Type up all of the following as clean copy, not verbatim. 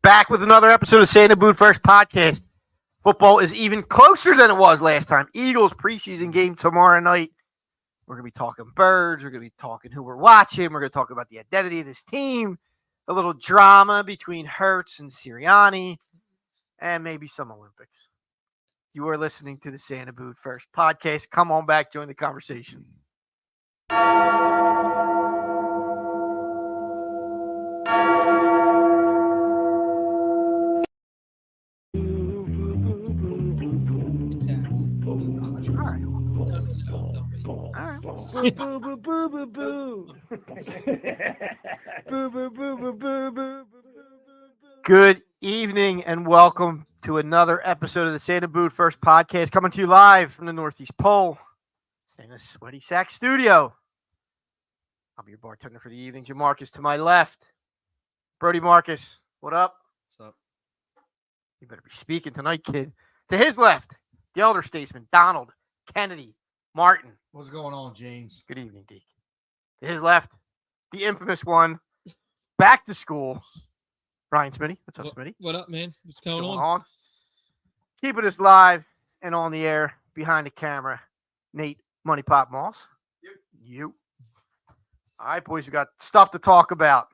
Back with another episode of Santa Boot First Podcast. Football is even closer than it was last time. Eagles preseason game tomorrow night. We're going to be talking birds. We're going to be talking who we're watching. We're going to talk about the identity of this team. A little drama between Hurts and Sirianni. And maybe some Olympics. You are listening to the Santa Boot First Podcast. Come on back. Join the conversation. Boo, boo, boo, boo, boo, boo. Boo, boo, boo, boo, boo, boo. Good evening and welcome to another episode of the Santa Boot First Podcast, coming to you live from the Northeast Pole, Santa Sweaty Sack Studio. I'll be your bartender for the evening. Jim Marcus to my left. Brody Marcus, what up? What's up? You better be speaking tonight, kid. To his left, the elder statesman, Donald Kennedy Martin. What's going on, James? Good evening, Deke. To his left, the infamous one, back to school, Ryan Smitty. What's up, Smitty? What up, man? What's going on? Keeping us live and on the air behind the camera, Nate Money Pop Moss. You. All right, boys, we got stuff to talk about.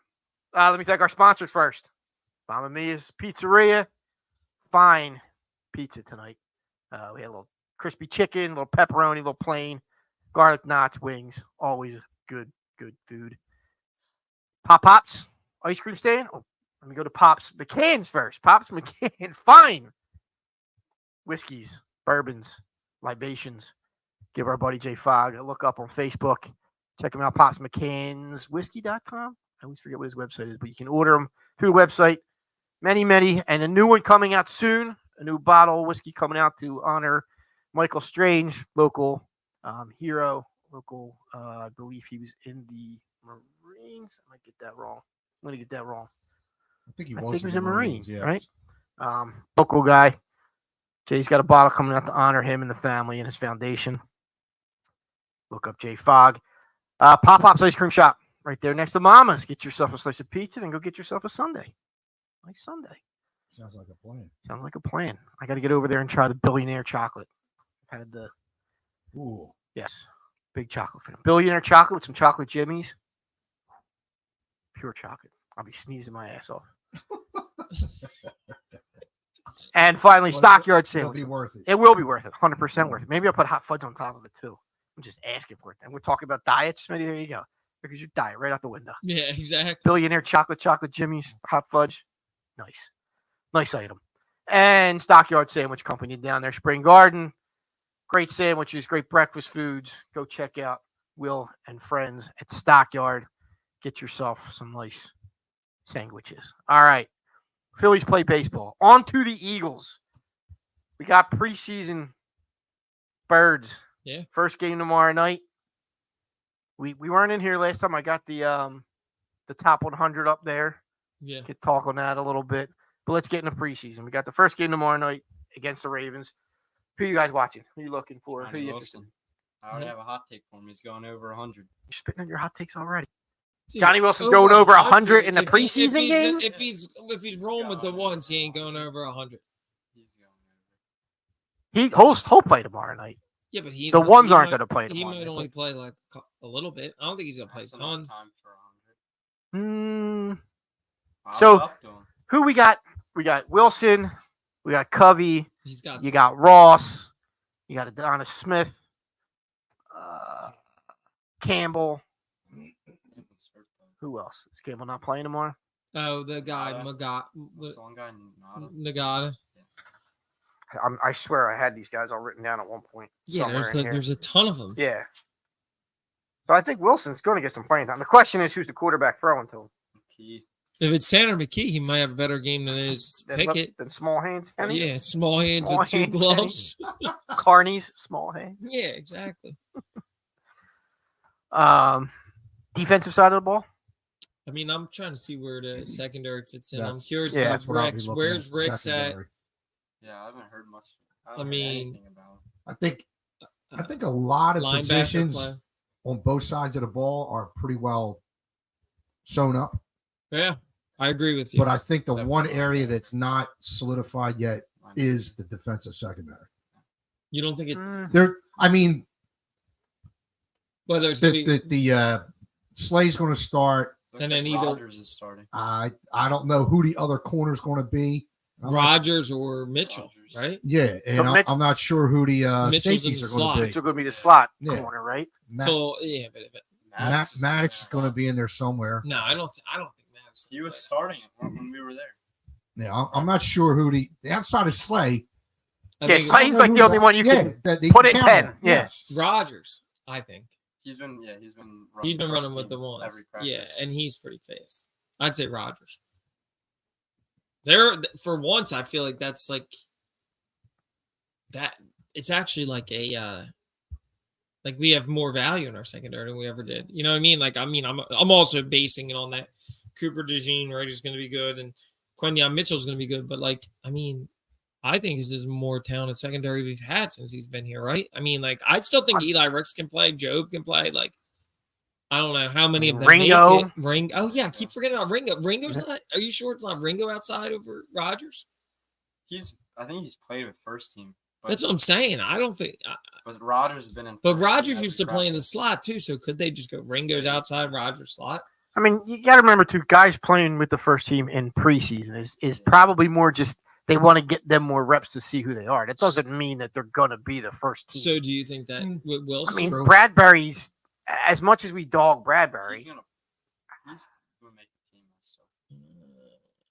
Let me thank our sponsors first. Mamma Mia's Pizzeria. Fine pizza tonight. We had a little crispy chicken, a little pepperoni, a little plain, garlic knots, wings. Always good food. Pops, ice cream stand. Oh, let me go to Pops McCann's first. Pops McCann's, fine. Whiskeys, bourbons, libations. Give our buddy Jay Fogg a look up on Facebook. Check him out, popsmccannswhiskey.com. I always forget what his website is, but you can order them through the website. Many, and a new one coming out soon. A new bottle of whiskey coming out to honor Michael Strange, local hero. I believe he was in the Marines. I might get that wrong. I'm going to get that wrong. I think he was was in the Marines, yeah. Right? Local guy. Jay's got a bottle coming out to honor him and the family and his foundation. Look up Jay Fogg. Pop's Ice Cream Shop right there next to Mama's. Get yourself a slice of pizza and go get yourself a sundae. Nice sundae. Sounds like a plan. Sounds like a plan. I got to get over there and try the billionaire chocolate. Had the big chocolate for them. Billionaire chocolate with some chocolate jimmies. Pure chocolate. I'll be sneezing my ass off. And finally, Stockyard sandwich. It'll be worth it. It will be worth it. 100% worth it. Maybe I'll put hot fudge on top of it too. I'm just asking for it. And we're talking about diets, Smitty. There you go. Because your diet right out the window. Yeah, exactly. Billionaire chocolate jimmies, hot fudge. Nice item. And Stockyard Sandwich Company down there, Spring Garden. Great sandwiches, great breakfast foods. Go check out Will and Friends at Stockyard. Get yourself some nice sandwiches. All right. Phillies play baseball. On to the Eagles. We got preseason birds. Yeah. First game tomorrow night. We weren't in here last time. I got the top 100 up there. Yeah. Could talk on that a little bit. But let's get into preseason. We got the first game tomorrow night against the Ravens. Who you guys watching? Who you looking for? Who you interested in? I already have a hot take for him. He's going over 100. You're spitting on your hot takes already. Dude, Johnny Wilson's going over 100 in the preseason game? If he's rolling with the ones, he ain't going over 100. He's going He'll over. play tomorrow night. Yeah, but the ones aren't going to play tomorrow. He might only play like a little bit. I don't think he's going to play a ton. Time for 100. So who we got? We got Wilson. We got Covey. You got Ross. You got Adonis Smith. Campbell. Who else? Is Campbell not playing tomorrow? Oh, the guy, Nagata. I swear I had these guys all written down at one point. Yeah, there's a ton of them. Yeah. So I think Wilson's going to get some playing time. The question is, who's the quarterback throwing to him? McKee. If it's Tanner McKee, he might have a better game than his Pickett. Than small hands? Kenny? Yeah, small hands with two gloves. Carney's small hands. Yeah, exactly. Defensive side of the ball? I mean, I'm trying to see where the secondary fits in. I'm That's- curious yeah, about That's what I'll be Rick's. looking Where's at, Rick's at? secondary. Yeah, I haven't heard much. I mean, anything about him. I think a lot of linebacker positions play. on both sides of the ball are pretty well sewn up. Yeah. I agree with you. But I think the Except one for area linebacker. that's not solidified yet is the defensive secondary. You don't think it I mean, whether it's gonna be the Slay's going to start. Looks and like then either- Rodgers is starting. I don't know who the other corner's going to be. I'm not- Rodgers or Mitchell, Rodgers. right? Yeah, and So Mitch- I'm not sure who the Mitchell's in safeties the are going slot. to be. It's going to be the slot Yeah. corner, right? So yeah, but Maddox is going to be in there somewhere. no, I don't think Maddox. He was starting when we were there. Yeah, I'm not sure who the outside of Slay. I Yeah, think Slay- He's like the only one you can that they put can it count 10, on. yeah. Yes. Rodgers, I think. He's been running. He's been first running with team the ones. every Yeah, practice. and he's pretty fast. I'd say Rodgers. There for once, I feel like that's like that. It's actually like a like we have more value in our secondary than we ever did. You know what I mean? Like I'm also basing it on that Cooper DeJean, right? Is going to be good, and Quentin Mitchell's going to be good. But like, I mean, I think this is more talented secondary we've had since he's been here, right? I mean, like, I still think Eli Ricks can play, Job can play. Like, I don't know how many of them Ringo. make it. Oh yeah, I keep forgetting about Ringo. Ringo's not. Are you sure it's not Ringo outside over Rodgers? I think he's played with first team. But, That's what I'm saying. I don't think. but Rodgers has been in. But first team Rodgers every used to play in the practice. slot too. So could they just go Ringo's outside, Rodgers slot? I mean, you got to remember, too, guys playing with the first team in preseason is probably more just they want to get them more reps to see who they are. That doesn't mean that they're going to be the first team. So do you think that with I Wilson? mean, True. Bradbury's, as much as we dog Bradbury, He's gonna make the team. So.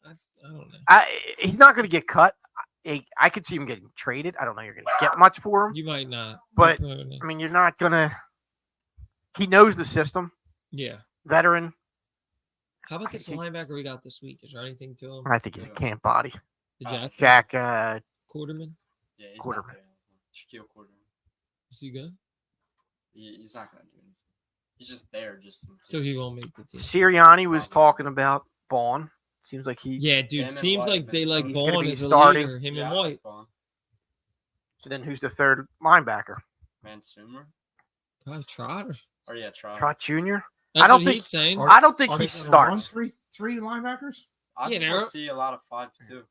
I don't know. he's not going to get cut. I could see him getting traded. I don't know you're going to get much for him. You might not. But, You probably not. I mean, you're not going to – he knows the system, Yeah. veteran. How about this I think- linebacker we got this week? Is there anything to him? I think he's a camp body. The Jack Quarterman? Yeah, he's Quarterback. not Shaquille Quarterman. Is he good? He's not gonna do anything. He's just there, just. So he won't make the team. Sirianni was talking about Vaughn. Seems like he Yeah, dude. Him and Seems White like have they been like He's gonna Vaughn be as a starting. leader. Him Yeah, and White. So then who's the third linebacker? Mansumer? Probably Trotter. Or yeah, Trout. Trot Jr.? That's don't what think- he's saying. Are- I don't think Are he they gonna run starts. three linebackers? I Yeah, think they're- we'll see a lot of 5-2.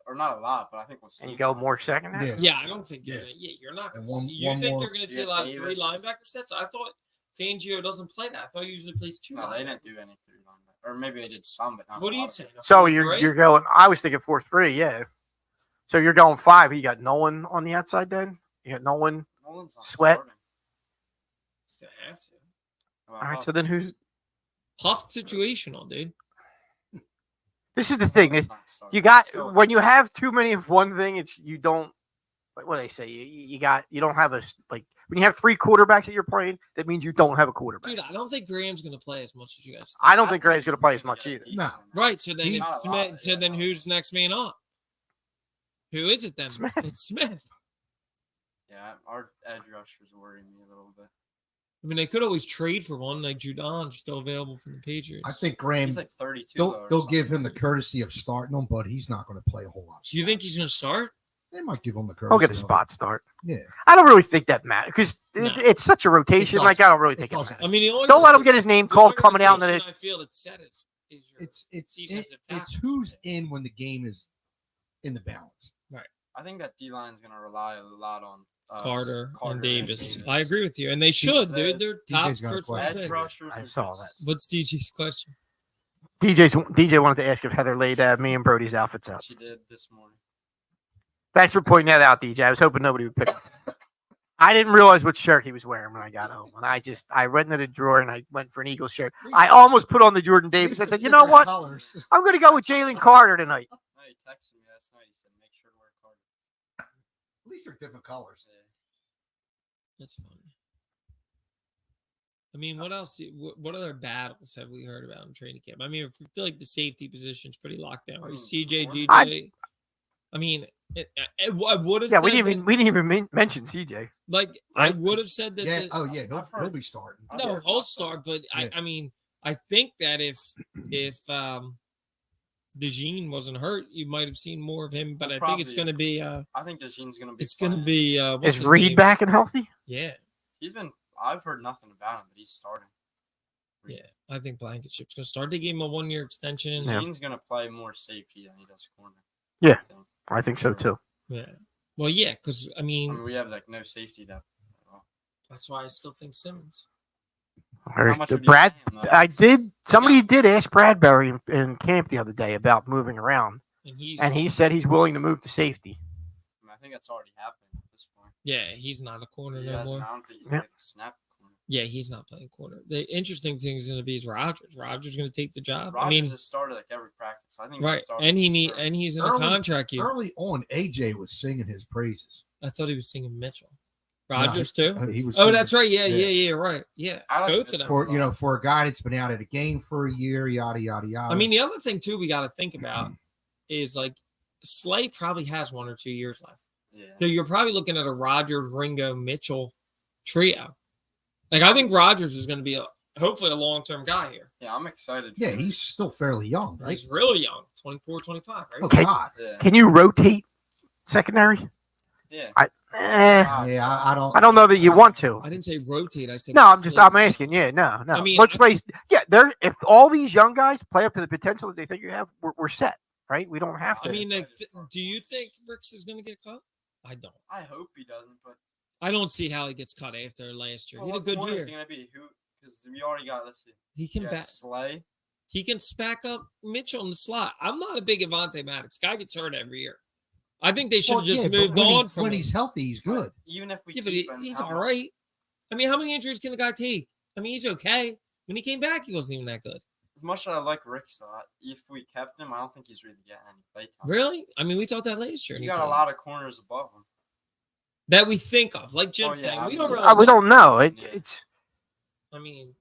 Or not a lot, but I think we'll see. And you go 5-2. more secondary? Yeah. Yeah, I don't think you're. Yeah. Gonna, yeah, you're not. Gonna And one- see, you one think more- you're going to see a Yeah, lot of three Davis. linebacker sets? I thought Fangio doesn't play that. I thought he usually plays two. No, they linebackers. didn't do any 3 linebacker. Or maybe they did some, but not What a are you lot of saying? it. So 4-3? you're going. I was thinking 4-3. Yeah. So you're going 5. You got Nolan on the outside. Then you got Nolan. Nolan's not Sweat. starting. He's gonna have to. Well, All right. So then who's? Tough situational, dude. This is the thing. Nolan's Is not starting. you got Still- when you have too many of one thing, it's you don't. Like what do they say? You don't have a like when you have 3 quarterbacks that you're playing. That means you don't have a quarterback. Dude, I don't think Graham's gonna play as much as you guys think. I don't think Graham's going to play as he's much get a either. decent No. amount. Right. So then, He's if not a Smith, lot, so yeah, then no. who's next man up? Who is it then? Smith. It's Smith. Yeah, our edge rushers worry me a little bit. I mean, they could always trade for one, like Judon's still available from the Patriots. I think Graham. He's like 32. though, or They'll give something. him the courtesy of starting him, but he's not going to play a whole lot. Do you think he's gonna start? They might give him the courtesy. He'll get a of it. spot start. Yeah. I don't really think that matters because No. it's such a rotation. doesn't. Like I don't really It think it doesn't. matters. I mean, the only Don't let him get his name the called only coming out in rotation the I feel it's set is your It's defensive it's tackle. who's in when the game is in the balance. I think that D line's gonna rely a lot on Carter and Davis. Davis. I agree with you, and they should, The- dude. They're top DJ's got a first question. round Edge pick. rushers. I are saw just- What's DJ's question? DJ wanted to ask if Heather laid me and Brody's outfits out. She did this morning. Thanks for pointing that out, DJ. I was hoping nobody would pick. I didn't realize what shirt he was wearing when I got home, and I went into the drawer and I went for an Eagles shirt. I almost put on the Jordan Davis. I said, you know what? Colors. I'm going to go with Jalen Carter tonight. No, he texted me last night. He said, "Make sure to wear Carter." At least they're different colors. That's funny. I mean, what else? What other battles have we heard about in training camp? I mean, I feel like the safety position's pretty locked down. Right? CJ, GJ. I mean, I would have. Yeah, we didn't even mention CJ. Like, I Right? would have said that. Yeah. the- Oh yeah. He'll I've heard- be starting. I've no, heard whole about star, but Yeah. I mean, I think that if DeJean wasn't hurt, you might have seen more of him. But Well, I think it's probably. going to be. I think DeJean's gonna be. It's going to playing. be. What's Is his Reed name? back and healthy? Yeah. He's been. I've heard nothing about him, but he's starting. Yeah, I think Blankenship's going to start. They gave him a 1-year extension. Yeah. Gene's gonna play more safety than he does corner. Yeah. I think. I think so too. Yeah. Well, yeah, because, I mean, we have like no safety depth at all. that's why I still think Simmons. Or much the would you Brad, pay him, though? I did. Somebody did ask Bradbury in camp the other day about moving around, And he said he's willing to move to safety. I mean, I think that's already happened at this point. yeah, he's not a corner He no hasn't, more. I don't think he's Yeah. gonna snap corner. Yeah, he's not playing corner. The interesting thing is going to be is Rodgers. Rodgers going to take the job. Rodgers I mean, has started like every practice. I think right, started and from he's in a Early- contract year. Early on, AJ was singing his praises. I thought he was singing Mitchell. Rodgers too. He was. Oh, singing- that's right. Yeah, Yeah. yeah, right. Yeah, I like both of Mitchell. them. for a guy that's been out of the game for a year, yada yada yada. I mean, the other thing too we got to think about is like Slay probably has 1 or 2 years left. Yeah. So you're probably looking at a Rodgers, Ringo, Mitchell trio. Like I think Rodgers is going to be hopefully a long-term guy here. Yeah, I'm excited. yeah, for he's still fairly young, right? He's really young, 24, 25, right? Okay. God. Yeah. Can you rotate secondary? Yeah. I I don't know that you want to. I didn't say rotate. I said No, I'm Slay's- asking. Yeah, no. I mean, Let's place. Yeah, they're if all these young guys play up to the potential that they think you have, we're set, right? We don't have to. I mean, do you think Ricks is going to get cut? I don't. I hope he doesn't, but I don't see how he gets cut after last year. He had a good year. It's gonna be who? Because we already got. Let's see. He can Yeah, back. Slay. He can back up Mitchell in the slot. I'm not a big Avonte Maddox guy. Gets hurt every year. I think they should have just moved on from when him. he's healthy, he's good. Even if we Yeah, but keep him, he's how all much? right. I mean, how many injuries can the guy take? I mean, he's okay. When he came back, he wasn't even that good. As much as I like Rick's, though, if we kept him, I don't think he's really getting any play time. Really? I mean, we thought that last year. and You he got a played. lot of corners above him. That we think of, like Jim Oh, yeah, saying. I We mean, don't really. we don't know. Yeah. I mean,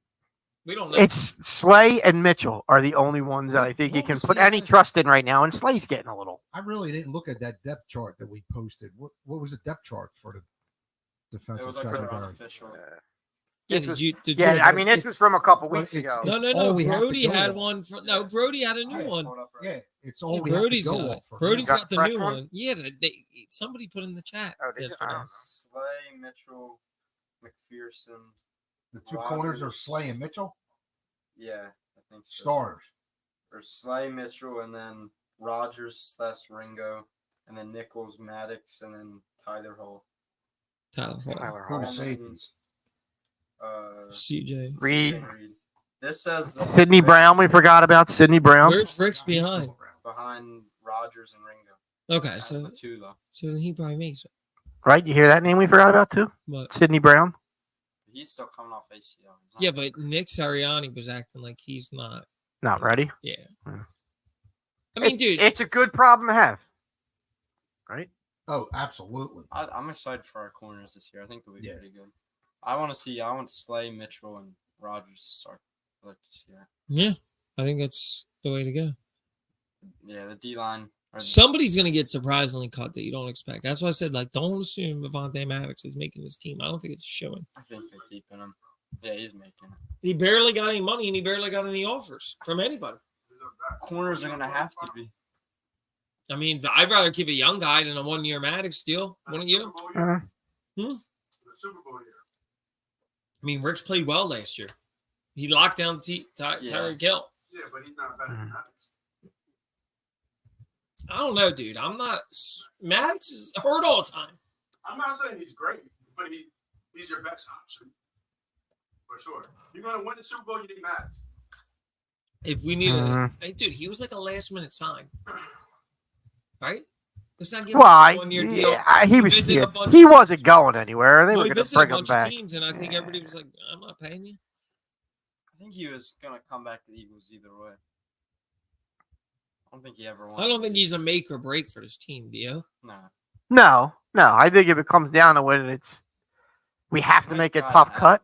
we don't know. It's Slay and Mitchell are the only ones that I think you What can was put the any other- trust in right now. And Slay's getting a little. I really didn't look at that depth chart that we posted. What was the depth chart for the defensive It was like their secondary? unofficial. yeah, it was- did Yeah, you, I mean, this was from a couple But weeks it's- ago. no, all we have to Brody go had off. one. No, Brody had a new one. Hold up, right? Yeah, it's Yeah, all we have to Brody's go got off. for. Brody's Got got the fresh new one? one. Yeah, somebody put in the chat. Oh, did you? I yesterday. don't know. Slay, Mitchell, McPherson. The two corners are Rodgers. Slay and Mitchell, Yeah, I think so. starters. Or Slay, Mitchell, and then Rodgers / Ringo, and then Nichols, Maddox, and then Tyler Hall. Tyler Hall. Tyler Who are the Hall. safeties? CJ. Reed. This says Sidney Brown. We forgot about Sidney Brown. Where's Rick's behind? behind Rodgers and Ringo. Okay, That's so the two though. then he probably makes it. Right? You hear that name we forgot about too? But Sidney Brown. He's still coming off ACL. He's not- yeah, but Nick Sirianni was acting like he's not. Not ready. Yeah. Hmm. I mean, dude, It's a good problem to have. Right? Oh, absolutely. I'm excited for our corners this year. I think they'll be Yeah. pretty good. I want Slay, Mitchell, and Rodgers to start. I'd like to see that. yeah, I think that's the way to go. Yeah, the D line. Somebody's gonna get surprisingly cut that you don't expect. That's why I said, like, don't assume Avonte Maddox is making this team. I don't think it's showing. I think they're keeping him. Yeah, he's making it. He barely got any money and he barely got any offers from anybody. Corners are gonna have to be. I mean, I'd rather keep a young guy than a 1-year Maddox deal. Wouldn't you? Uh, I mean, Rick's played well last year. He locked down Tyreek Hill. Yeah, but he's not better than Maddox. I don't know, dude. I'm not. Maddox is hurt all the time. I'm not saying he's great, but he's your best option. For sure. You're going to win the Super Bowl, you need Maddox. If we need a. Mhm. Hey, dude, he was like a last minute sign. Right? Let's not give him Well, a 1-year deal. he was. visited a bunch He of wasn't going anywhere. They Well, were he going to visited a bring him bunch of back. teams, and I think everybody was like, I'm not paying you. I think he was gonna come back to the Eagles either way. I don't think he ever wanted. I don't to think leave. he's a make or break for this team, do you? Nah. No. I think if it comes down to it, it's we have to Nice make a guy tough to have, cut.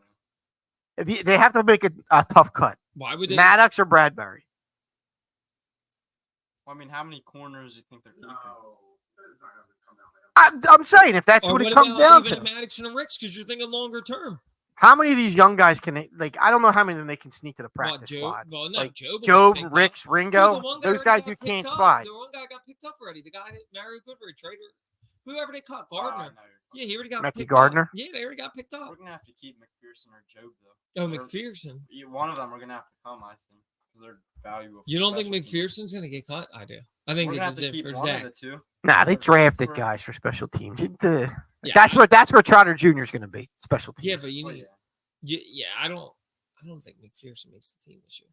though. They have to make a tough cut. Why would they? Maddox or Bradbury. Well, I mean, how many corners do you think they're keeping? No. It's not going to come down there. I'm saying if that's Or what what it comes about down even to. a Maddox and a Ricks? Because you're thinking longer term. How many of these young guys can they, like? I don't know how many of them they can sneak to the Well, practice Joe, squad. well, no, Like, Job. Job, Ricks, Ringo, Dude, those guys you can't slide. The one guy got picked up already. The guy that Mario Goodberry traded, whoever they caught, Oh, I Gardner. know. Yeah, he already got Mackie picked Gardner? up. Yeah, they already got picked up. We're gonna have to keep McPherson or Job though. Oh, Or- McPherson. One of them are gonna have to come, I think, because they're valuable. You don't think special teams. McPherson's gonna get cut? I do. I think We're gonna this have is to it keep for one of Dak. the two. Nah, they Start drafted for- guys for special teams. Yeah, That's where Trotter Jr. is going to be special teams. Yeah, but you Oh, need. yeah. Yeah, I don't think McPherson makes the team this year.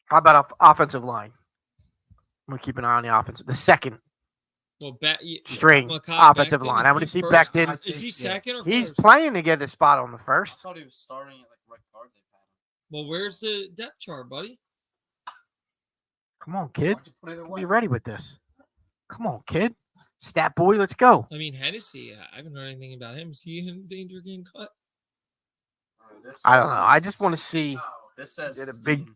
How about offensive line? I'm going to keep an eye on the offensive. The second Well, string Makai offensive Becton, line. is I'm he going to see first? Becton. Is he second or He's first? playing to get a spot on the I first. thought he was starting at like right guard. They had him. Well, where's the depth chart, buddy? Come on, kid. Why don't you put it away? Be ready with this. Come on, kid. Stat boy, let's go. I mean, Hennessy. I haven't heard anything about him. Is he in danger of getting cut? This I don't says know. I just want to see This says Did a Steen big-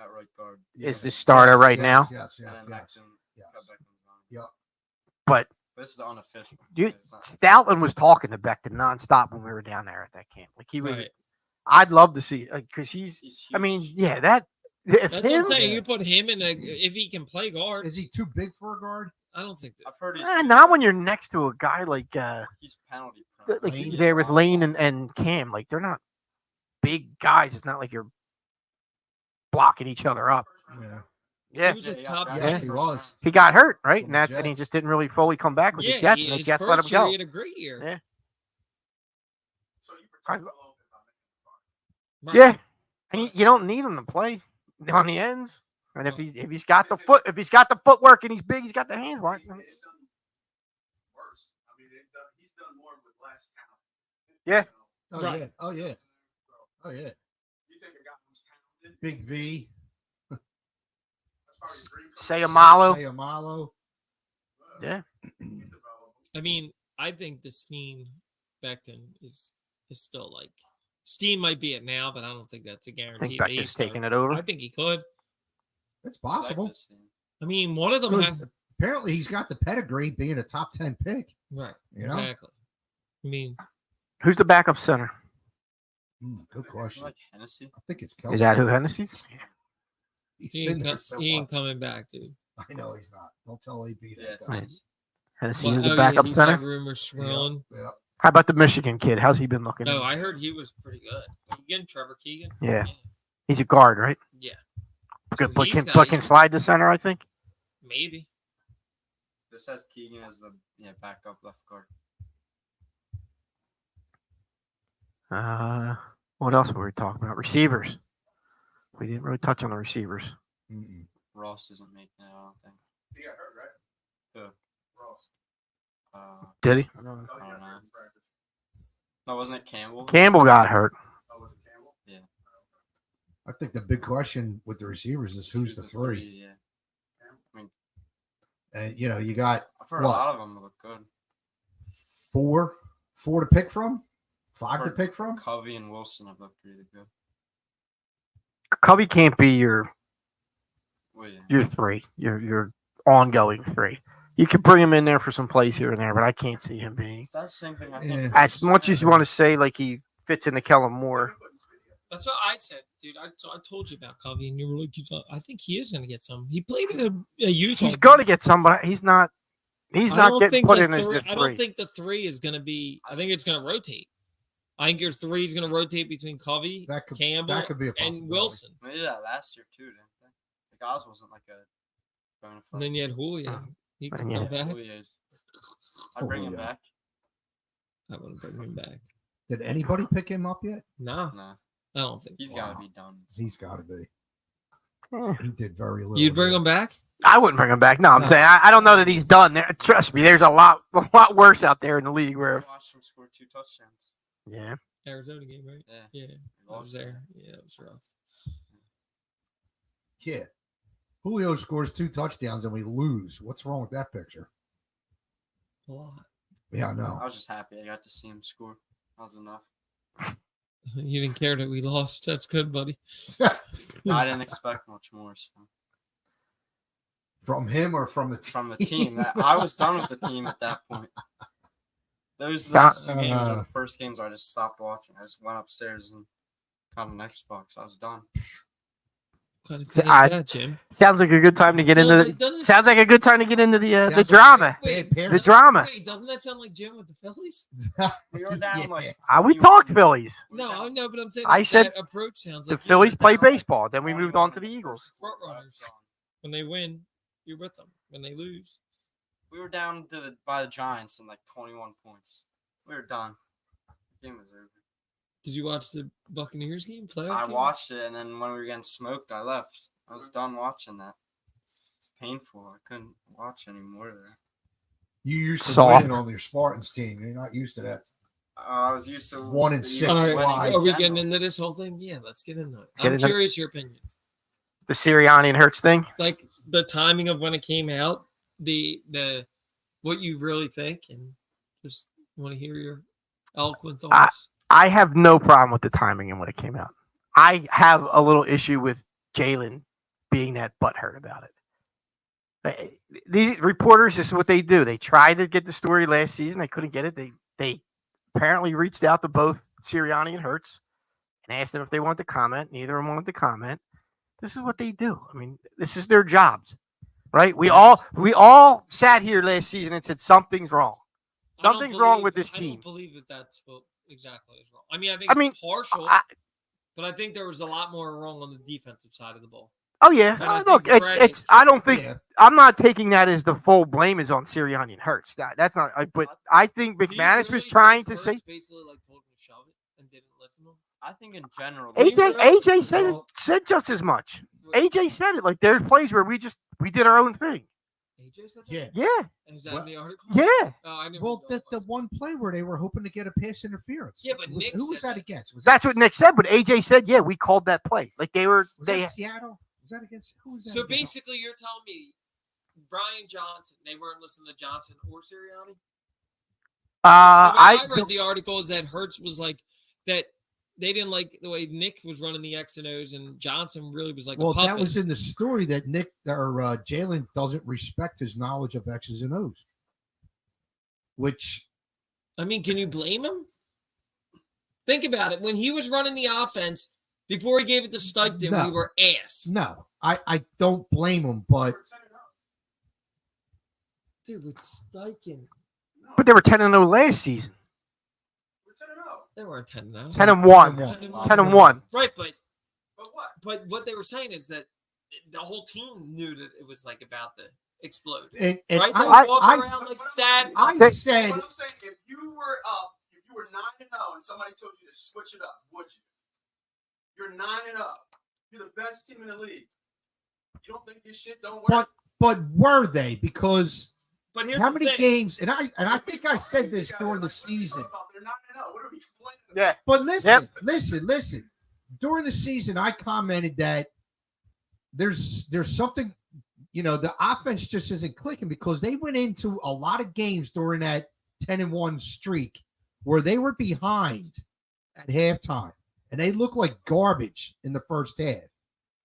at right guard. is the starter right Yes, now. Yes, And yes, then yes. Becton, yes. got Becton's on. Yep. But This is unofficial. dude, It's not- Stoutland was talking to Becton nonstop when we were down there at that camp. Like he was. Right. I'd love to see because he's. He's I mean, huge. yeah, that. If That's what I'm him, saying. Yeah. You put him in if he can play guard. Is he too big for a guard? I don't think that. I've heard he's not when you're next to a guy like he's penalty prone. like Lane? there with Lane and Cam. Like they're not big guys. It's not like you're blocking each other up. Yeah. Yeah, He was a top Yeah, 10. he was. he got hurt, right? From And the and he Jets. just didn't really fully come back with Yeah, the Jets, and the his Jets let him first year, go. he had a great year. Yeah. So you protect a little bit by making the card. Right. Yeah, and you don't need him to play on the ends. And if he's got the footwork and he's big, he's got the hands. Right? It's done worse. I mean, he's done more with less talent. Yeah. Oh Right. yeah. Oh yeah. Oh yeah. You take a guy who's talented. Big V. That's probably his dream. Sayamalo. Sayamalo. Yeah. I mean, I think the Steen Becton is still like Steen might be it now, but I don't think that's a I guarantee. think that he's Becton's taking starting. it over. I think he could. It's I like possible. this team. I mean, one of them. Good. Apparently, he's got the pedigree being a top 10 pick. Right. You know? Exactly. I mean, Who's the backup center? Good Is it question. like Hennessy? I think it's Kelsey. Is that who Hennessy? He's he been ain't, there so he ain't much. coming back, dude. I know he's not. Don't tell AB that. Yeah, it's though. Hennessy. Hennessy Well, is the yeah, backup he's center. got rumors swirling. Yeah. How about the Michigan kid? How's he been looking? Oh, I heard he was pretty good. Keegan, Trevor Keegan. Yeah. He's a guard, right? Yeah. Good, So but he's can, got- but can slide to center, I think. Maybe. This has Keegan as the backup left guard. What else were we talking about? Receivers. We didn't really touch on the receivers. Mm-mm. Ross isn't making it, I don't think. He got hurt, right? Who? Ross. Did he? Oh, he got hurt in practice. No, wasn't it Campbell? Campbell got hurt. Oh, was it Campbell? I think the big question with the receivers is who's the three. Yeah. And, you got I've heard What? a lot of them look good. four to pick from, five to Heard pick from. Covey and Wilson have looked really good. Covey can't be your Well, yeah. three. Your ongoing three. You can bring him in there for some plays here and there, but I can't see him being That's the same thing. I Yeah. think. as much as you want to say like he fits into Kellen Moore. That's what I said, dude. I told you about Covey, and you were like, I think he is going to get some. He played in a Utah. He's going to get somebody. He's not. He's I not don't getting think put the in as three- the I don't three. think the three is going to be. I think it's going to rotate. I think your three is going to rotate between Covey, That could Campbell, be a and possibility. Wilson. They did that last year too, didn't they? Like Oz wasn't like a bona fide. And then you had Julio. He could yeah. come back. I'd bring him Julio. back. I wouldn't bring him back. Did anybody pick him up yet? No, Nah, I don't think. he's so. got to be done. He's got to be. Eh, He did very little. You'd bring him back? I wouldn't bring him back. No, I'm No. saying I don't know that he's done. There, trust me. There's a lot worse out there in the league I where. watched him score 2 touchdowns. Yeah. Arizona game, right? Yeah, Yeah, he I was lost it. there. Yeah, it was rough. Yeah. Julio scores 2 touchdowns and we lose. What's wrong with that picture? A lot. Yeah, I know. I was just happy I got to see him score. That was enough. You didn't care that we lost. That's good, buddy. I didn't expect much more. So. From him or from the team? From the team, I was done with the team at that point. Those last 2 games were the first games where I just stopped watching. I just went upstairs and got an Xbox. I was done. kind of thing I- is that, Jim? Sounds like a good time to get Sounds into. like- doesn't it Sounds like a good time to get into the Sounds like drama. Wait, bad The parenting. drama. Wait, doesn't that sound like Jim with the Phillies? We were down like We talked Phillies. No, I know, but I'm saying I like, said that approach sounds The like you Phillies were play down, like, baseball. Then we moved on to the Eagles. front runners. When they win, you're with them. When they lose, We were down by the Giants in like 21 points. We were done. Game was over. did you watch the Buccaneers game? Playoff I game? watched it, and then when we were getting smoked, I left. I was done watching that. It's painful. I couldn't watch anymore there. You used to Soft. winning on your Spartans team. You're not used to that. I was used to 1-6. All right, Why? are we getting into this whole thing? Yeah, let's get into it. Get I'm into- curious your opinion. The Sirianni and Hurts thing. Like the timing of when it came out, the what you really think, and just want to hear your eloquent thoughts. I have no problem with the timing and when it came out. I have a little issue with Jalen being that butthurt about it. These reporters, this is what they do. They tried to get the story last season. They couldn't get it. They apparently reached out to both Sirianni and Hurts and asked them if they wanted to comment. Neither of them wanted to comment. This is what they do. I mean, this is their jobs, right? We all sat here last season and said something's wrong. I don't Something's wrong believe- with this I team. don't believe that that's what exactly is wrong. I mean, I think I it's mean, partial, I- but I think there was a lot more wrong on the defensive side of the ball. Oh yeah, And I look, think credit- it's. I don't think Yeah. I'm not taking that as the full blame is on Sirianni and Hurts. That's not. But I think Do you McManus really was trying think to say. Hurts basically like told him to shove it and didn't listen to him? I think in general, AJ Well- said just as much. AJ said it. Like there's plays where we did our own thing. AJ said that? Yeah. Yeah, Is that What? in the article? yeah. Oh, I never Well, saw the one play where they were hoping to get a pass interference. Yeah, but Was- Nick who was said that that. against? Was That's that- what Nick said. But AJ said, yeah, we called that play. Like they were. Was They. that Seattle? Was that against? Who was that? So against? basically, you're telling me Brian Johnson, they weren't listening to Johnson or Sirianni? The way I read the article is that Hurts was like that they didn't like the way Nick was running the X and O's, and Johnson really was like Well, a puppet. that was in the story that Nick or Jalen doesn't respect his knowledge of X's and O's, which I mean, can you blame him? Think about it. When he was running the offense, before he gave it to Steichen, No. we were ass. no, I don't blame him, but We're 10-0. Dude, with Steichen, But they were 10-0 last season. We're 10-0. they weren't 10-0. 10-1. 10-1. 10-1. Right, But what? but what they were saying is that the whole team knew that it was like about to explode. and Right? They I, were walking around like sad. I said What I'm saying, if you were up, if you were 9-0, and somebody told you to switch it up, would you? You're 9-0. You're the best team in the league. You don't think this shit don't work? but were they? Because But here's how the many thing. games? And I think I said this during the season. They're 9-0. What are we complaining about? Yeah. But listen, Yep. listen. During the season, I commented that there's something, the offense just isn't clicking because they went into a lot of games during that 10-1 streak where they were behind at halftime and they looked like garbage in the first half.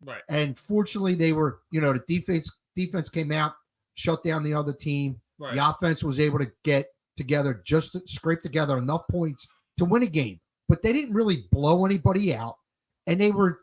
Right. And fortunately, they were, the defense came out, shut down the other team. Right. The offense was able to get together, just to scrape together enough points to win a game. But they didn't really blow anybody out. And they were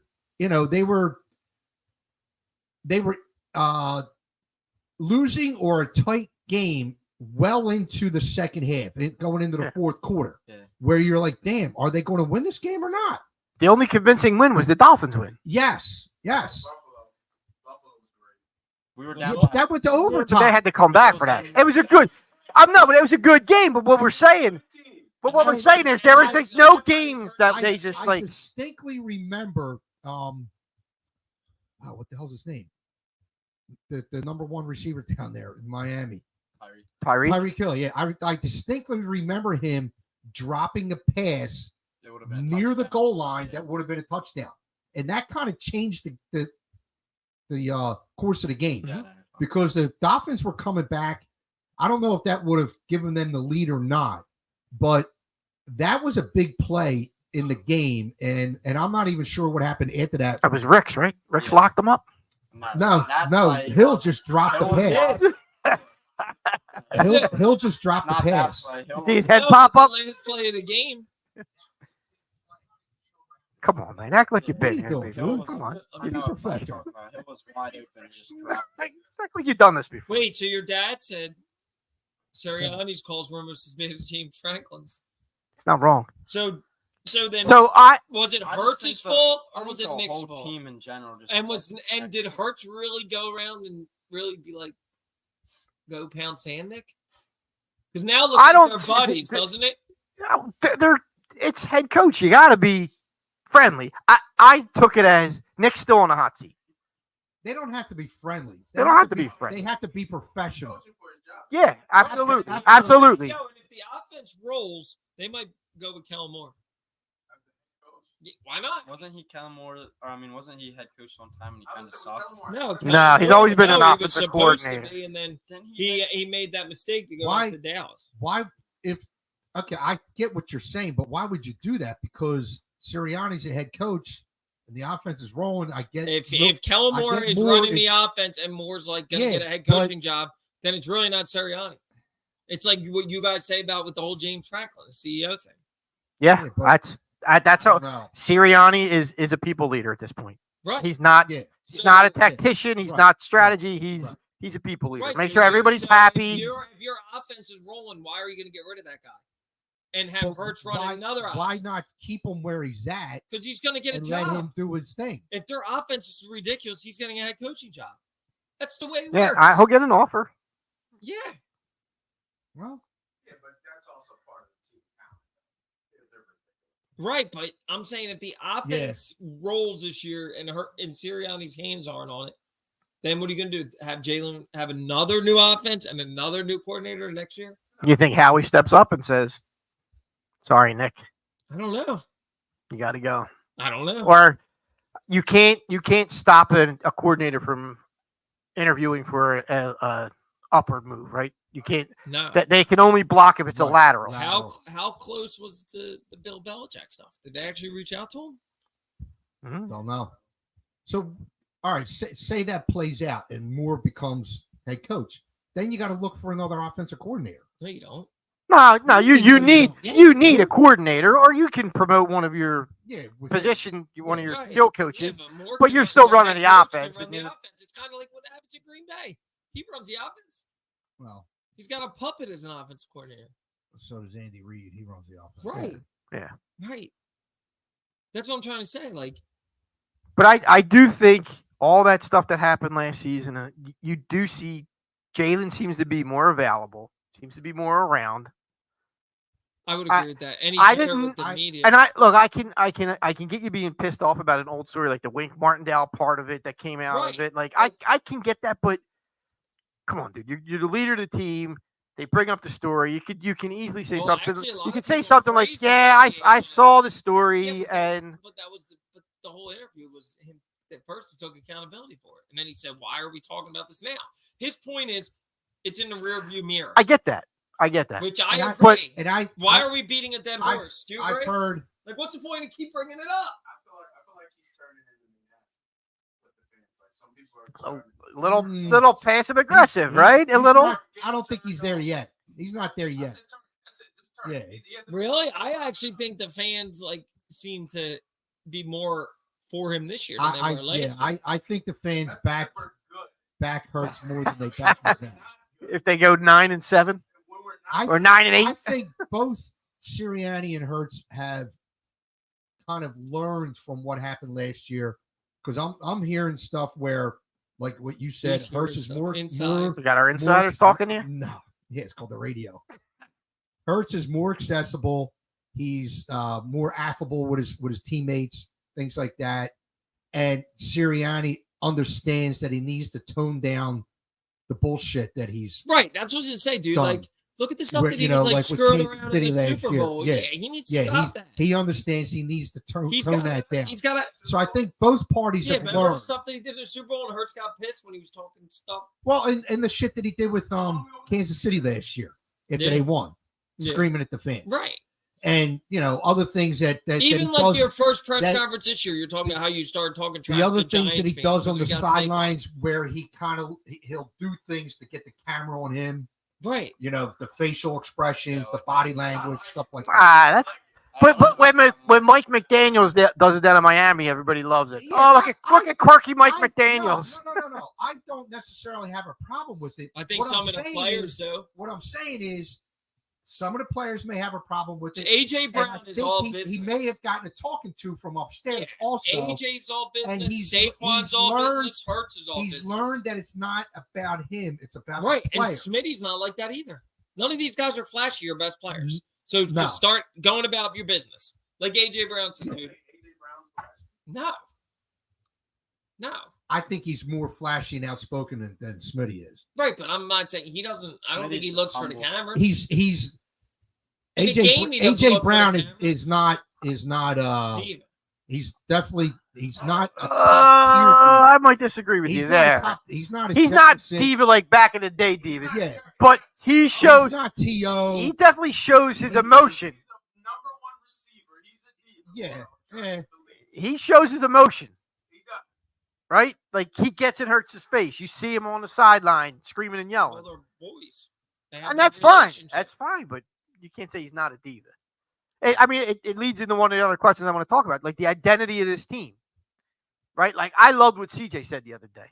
losing or a tight game well into the second half, going into the fourth quarter, where you're like, damn, are they going to win this game or not? The only convincing win was the Dolphins win. Yes. Buffalo was great. we were Yeah, down. but that went to But overtime. they had to come back for that. It was a good. But it was a good game. But what we're saying is there was like no games that they just I like. distinctly remember what the hell's his name? The number one receiver down there in Miami. Tyree. Tyreek Hill. Yeah, I distinctly remember him dropping a pass It would have been a near the touchdown. goal line that would have been a touchdown. And that kind of changed the course of the game Yeah. because the Dolphins were coming back. I don't know if that would have given them the lead or not, but that was a big play in the game. And I'm not even sure what happened after that. That was Rick's, right? Rick's Yeah. locked them up. No, Hill just dropped the pass. Hill just dropped the Not that pass. play. His head pop up. Last play of the game. Come on, man. Act like you've What are been you here doing, before. dude? Come on. I know what I'm talking about. It was wide open. Just dropped it. Act like you've done this before. Wait, so your dad said Sirianni's calls were almost as big as James Franklin's. It's not wrong. So then So was it I just Hurts' think fault I or was think it the Nick's whole fault? team in general just And did Hurts really go around and really be like, go pound sand, Nick? Because now look I like don't- they're buddies, doesn't it? it's head coach. You got to be friendly. I took it as Nick's still on the hot seat. They don't have to be friendly. They don't have to be friendly. They have to be professional. Coaching for his job. Yeah, absolutely. Absolutely. Absolutely. Yo, and if the offense rolls, they might go with Kellen Moore. Yeah, why not? Wasn't he Kellen Moore? Or I mean, wasn't he head coach one time and he I kind of was sucked? Kellen Moore. No, No, Kellen he's Moore- always been an he was offensive supposed to coordinator. be, and then Then he made that mistake to go Why- back to Dallas. Why, okay, I get what you're saying, but why would you do that? Because Sirianni's a head coach and the offense is rolling. I get If Kellen I Moore get is Moore running the is- offense and Moore's like going to Yeah, get a head but- coaching job, then it's really not Sirianni. It's like what you guys say about with the whole James Franklin, the CEO thing. Yeah, Yeah, but- that's how no. Sirianni is a people leader at this point. Right. He's not Yeah. he's So- not a tactician. He's Right, not strategy. right. He's a people leader. Right, Make so sure everybody's so happy. If your offense is rolling, why are you going to get rid of that guy and have But Hurts run why, another offense? why not keep him where he's at Because he's going to get a and let job. him do his thing? If their offense is ridiculous, he's getting a head coaching job. That's the way it Yeah, works. he'll get an offer. Yeah. Well, Yeah, but that's also part of the team talent. Right, but I'm saying if the offense rolls this year and Sirianni's hands aren't on it, then what are you going to do? Have Jalen have another new offense and another new coordinator next year? You think Howie steps up and says, "Sorry, Nick, I don't know. you got to go," I don't know. or you can't stop a coordinator from interviewing for a upward move, right? You can't. No. That they can only block if it's a Right. lateral. How close was the Bill Belichick stuff? Did they actually reach out to him? Mhm. don't know. So, all right, say that plays out and Moore becomes head coach. Then you got to look for another offensive coordinator. No, you don't. No, you You need don't. you need a coordinator, or you can promote one of your Yeah, with position, one of your Right. skill Yeah, coaches. Moore but can you're run still the running head the coach can offense, run and the you- offense. It's kind of like what happens at Green Bay. He runs the offense. Well, He's got a puppet as an offensive coordinator. so does Andy Reid. He runs the offense. Right. Yeah. Right. That's what I'm trying to say. Like, But I do think all that stuff that happened last season, you do see Jalen seems to be more available, seems to be more around. I would I- agree with that. And he's I better didn't- with the media. And I can get you being pissed off about an old story like the Wink Martindale part of it that came out Right. of it. Like I can get that, but come on, dude, you're the leader of the team. They bring up the story. You can easily say Well, something. actually, a lot You of could say people something like, prayed for "Yeah, Andy I Reid." saw the Yeah, story," but and that was the whole interview was him. At first, he took accountability for it, and then he said, "Why are we talking about this now?" His point is, it's in the rearview mirror, I get that. which I And I- agree. And Why are we beating a dead I've- horse? Do you agree? I've heard Like, what's the point of keep bringing it up? I feel like he's turning into the with the fans. Like some people are. a little Mm. little passive aggressive, he's- right? A he's little. not- I don't think he's there yet. He's not there yet. That's it. Just turn. Yeah. He has to- Really, I actually think the fans like seem to be more for him this year than they were last year. I think the fans that's back when we're good. hurts more than they back When we're now. not good. If they go 9-7 When we're I- not or 9-8, I think both Sirianni and Hurts have kind of learned from what happened last year because I'm hearing stuff where, like what you said, He's hearing Hurts is stuff more inside. we got our insiders talking here. No, yeah, it's called the radio. Hurts is more accessible. He's more affable with his teammates, things like that. And Sirianni understands that he needs to tone down the bullshit that he's Right, that's what I was gonna say, dude. Done. Like, look at the stuff Where, that he you know, was like like with screwing Kansas around City in the last Super year. Bowl. Yeah. He needs to yeah stop that. he understands he needs to tone He's that got down. he's got to. So I think both parties Yeah, have remember the learned. stuff that he did in the Super Bowl and Hurts got pissed when he was talking stuff. Well, and the shit that he did with Kansas City last year after Yeah. they won, Yeah. screaming at the fans, Right. and other things that Even he like does, your first press that- conference this year, you're talking about how you started talking trash the other to things that Giants he does fans on the because we got fake- sidelines where he kind of he'll do things to get the camera on him. Right. The facial expressions, the body language, stuff like that. But when Mike McDaniels does it down in Miami, everybody loves it. Yeah, Oh, look at quirky Mike I- McDaniels. No. I don't necessarily have a problem with it. I think What some I'm of the saying players is- do. What I'm saying is, some of the players may have a problem with it. AJ and I Brown is think all he business. may have gotten a talking to from upstairs also. AJ's all and business. he's Saquon's all learned- business. Hurts is all He's business. learned that it's not about him; it's about Right, the and players. Smitty's not like that either. None of these guys are flashy or best players. So No. just start going about your business. Like AJ Brown says, dude. No. I think he's more flashy and outspoken than Smitty is. Right, but I'm not saying he doesn't. I don't think he Smitty's looks for the humble. camera. He's In the game, he doesn't AJ look for Brown the is camera. not Diva. he's definitely he's not a top I might disagree tier with diva. you there. He's not a He's not Jefferson. diva like back in the day, diva. Yeah, But he shows. he's not T.O. He definitely shows his emotion. He's the number one receiver. He's a diva. Yeah. He shows his emotion, He does. right? Like he gets in Hurts' face. You see him on the sideline screaming and Well, yelling, they're boys. They have and that that's fine. relationship. That's fine. But you can't say he's not a diva. I mean, it leads into one of the other questions I want to talk about, like the identity of this team, right? Like I loved what CJ said the other day.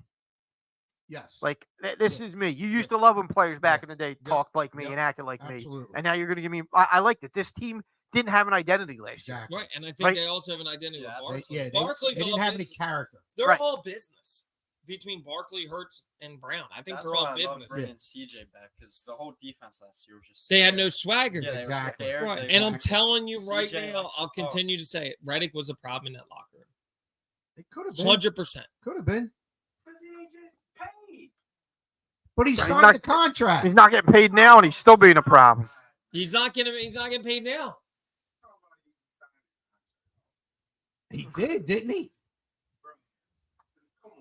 Yes. Like this Yeah. is me. You used to love when players back in the day Yeah. talked like me Yeah. and acted like me, Absolutely. and now you're going to give me. I like that this team didn't have an identity last year. Exactly. Right, and I think Right. they also have an identity Yeah, with they- Barkley. They Barkley's didn't all have any business. character. They're Right. all business between Barkley, Hurts, and Brown. I think That's they're why all I love business. bringing CJ back because the whole defense last year was just. They had scared. no swagger. Yeah, they Exactly. were scared. Right, They and I'm were- telling you right CJ now, likes- I'll continue to say it. Reddick was a problem in that locker room. It could have been. 100%. Could have been. Because he ain't getting paid. But he He's signed not- the contract. He's not getting paid now, and he's still being a problem. He's not getting paid now. He did, didn't he? Come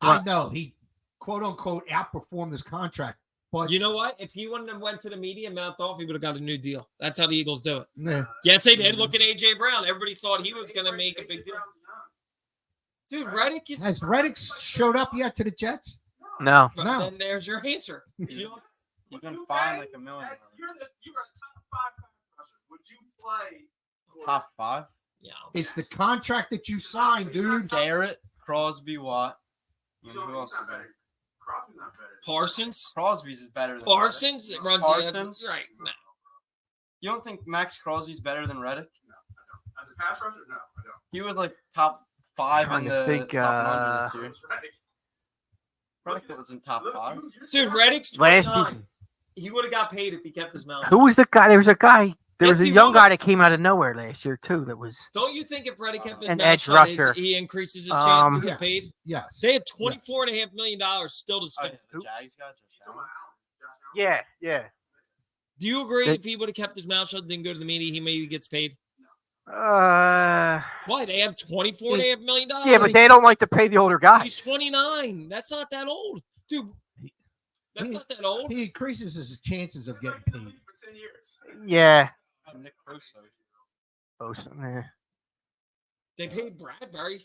on. I know. He quote unquote outperformed his contract. But You know what? If he wouldn't have went to the media and mouthed off, he would have got a new deal. That's how the Eagles do it. nah, Yes, they did. Look at AJ Brown. Everybody thought he was going to make a big deal. Dude, Reddick is. has Reddick showed up yet to the Jets? No. But No. Then there's your answer. You know, He's gonna find like $1 million. You're a top 5 pass rusher. Would you play for Top 5. yeah. It's the contract that you signed, dude. Garrett, Crosby, Watt. You And don't who think else he's is not there? better? Crosby's not better. Parsons? Crosby's is better than Parsons Reddick. runs Parsons? the right. No. You don't think Max Crosby's better than Reddick? No, I don't. As a pass rusher, no, I don't. He was like top 5 in Trying to the think, top 100 this year. Reddick. Reddick was in top 5. Dude, Reddick's Last 29. season. He would have got paid if he kept his mouth. Who was the guy? There was a guy. There was Yes, a he young was. guy that came out of nowhere last year too. That was. Don't you think if Reddick kept his An mouth edge shut, rusher. he increases his chance Um, to get paid? Yes. They had $24.5 million still to Oh, spend. yeah, the Jags got Josh Allen. Yeah. Do you agree They- if he would have kept his mouth shut and didn't go to the media, he maybe gets paid? Yeah, Why? They have $24.5 million. but they don't like to pay the older guys. He's 29. That's not that old. Dude, that's he- not that old. He increases his chances of getting Been in the paid. league for 10 years. Yeah. Oh, Nick Bosa. They paid Bradbury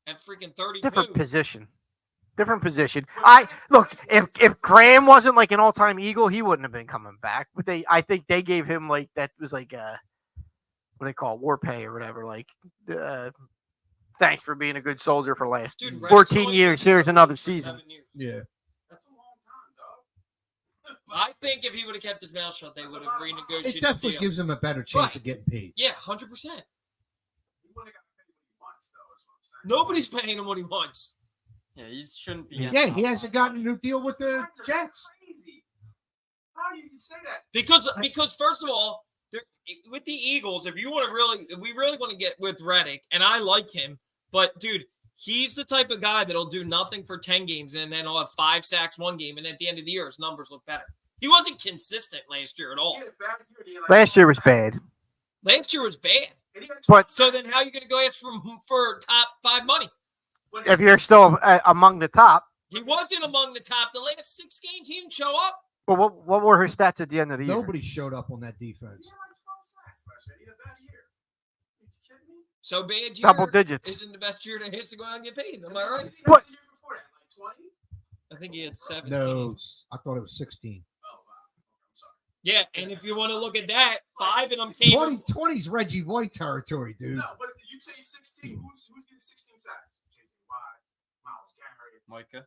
at freaking 32. Different position. I look if Graham wasn't like an all-time Eagle, he wouldn't have been coming back. But I think they gave him like that was like what do they call it, war pay or whatever. Like thanks for being a good soldier for the last Dude, Reddick's 14 only years. been Here's in the another league for season. 7 years. Yeah. That's a long time, dog. I think if he would have kept his mouth shut, they would have renegotiated It the definitely deal. gives him a better chance Right. of getting paid. Yeah, 100%. He wouldn't have got paid what he wants, though. Is what I'm saying. Nobody's paying him what he wants. Yeah, he shouldn't be. Yeah, he hasn't gotten a new deal with the That's Jets. Crazy. How do you even say that? Because first of all, with the Eagles, if we really want to get with Reddick, and I like him, but dude, he's the type of guy that'll do nothing for 10 games and then he'll have 5 sacks one game, and at the end of the year, his numbers look better. He wasn't consistent last year at all. He had a bad year, and he had like Last year was bad. Last year was bad. And he had But- So then, how are you going to go ask for top 5 money? But If you're still among the top. He wasn't among the top. The last 6 games, he didn't show up. But what were her stats at the end of the year? Nobody showed up on that he defense. had like 12 sacks last year. He had a bad year. You kidding me? So bad year Double digits. isn't the best year that he has to go out and get paid. Am I right? He had What? the year before that, like 20? I think he had 17. No, I thought it was 16. Oh, wow. I'm sorry. Yeah, and if you want to look at that, 5 of them came. 20's Reggie White territory, dude. No, but you say 16. Who's getting 16 sacks? J.J. Watt, Miles Garrett, Micah,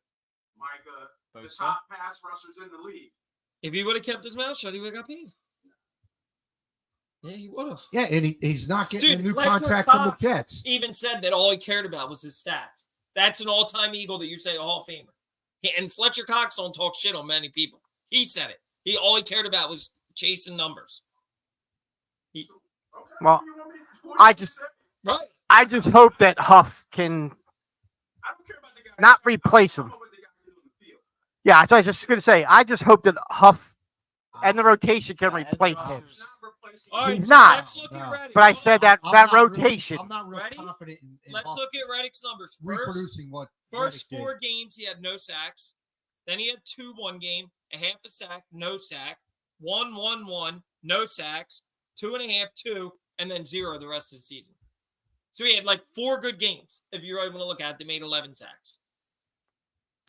the Bosa. top pass rushers in the league. If he would have kept his mouth shut, he would have got paid. Yeah, he would have. Yeah, and he's not getting Dude, a new Fletcher contract from the Cox Jets. even said that all he cared about was his stats. That's an all-time Eagle that you say a Hall of Famer. And Fletcher Cox don't talk shit on many people. He said it. All he cared about was chasing numbers. Okay. Well, You want me to- I just Right. I just hope that Huff can I don't care about the guy. not replace him. I don't know what the guy can do in the field. Yeah, so I was just gonna say, I just hope that Huff and the rotation can Yeah, replace Edge him. He's not replacing All right, He's so not. let's look at No. Reddick. But I said that I'm that not really- rotation. I'm not real Ready? confident in Let's Huff look at Reddick's numbers. reproducing what First Reddick 4 did. games, he had no sacks. Then he had 2 one game, a half a sack, no sack, 1-1-1, no sacks, 2.5, 2, and then 0 the rest of the season. So he had like 4 good games. If you're able to look at it, they made 11 sacks.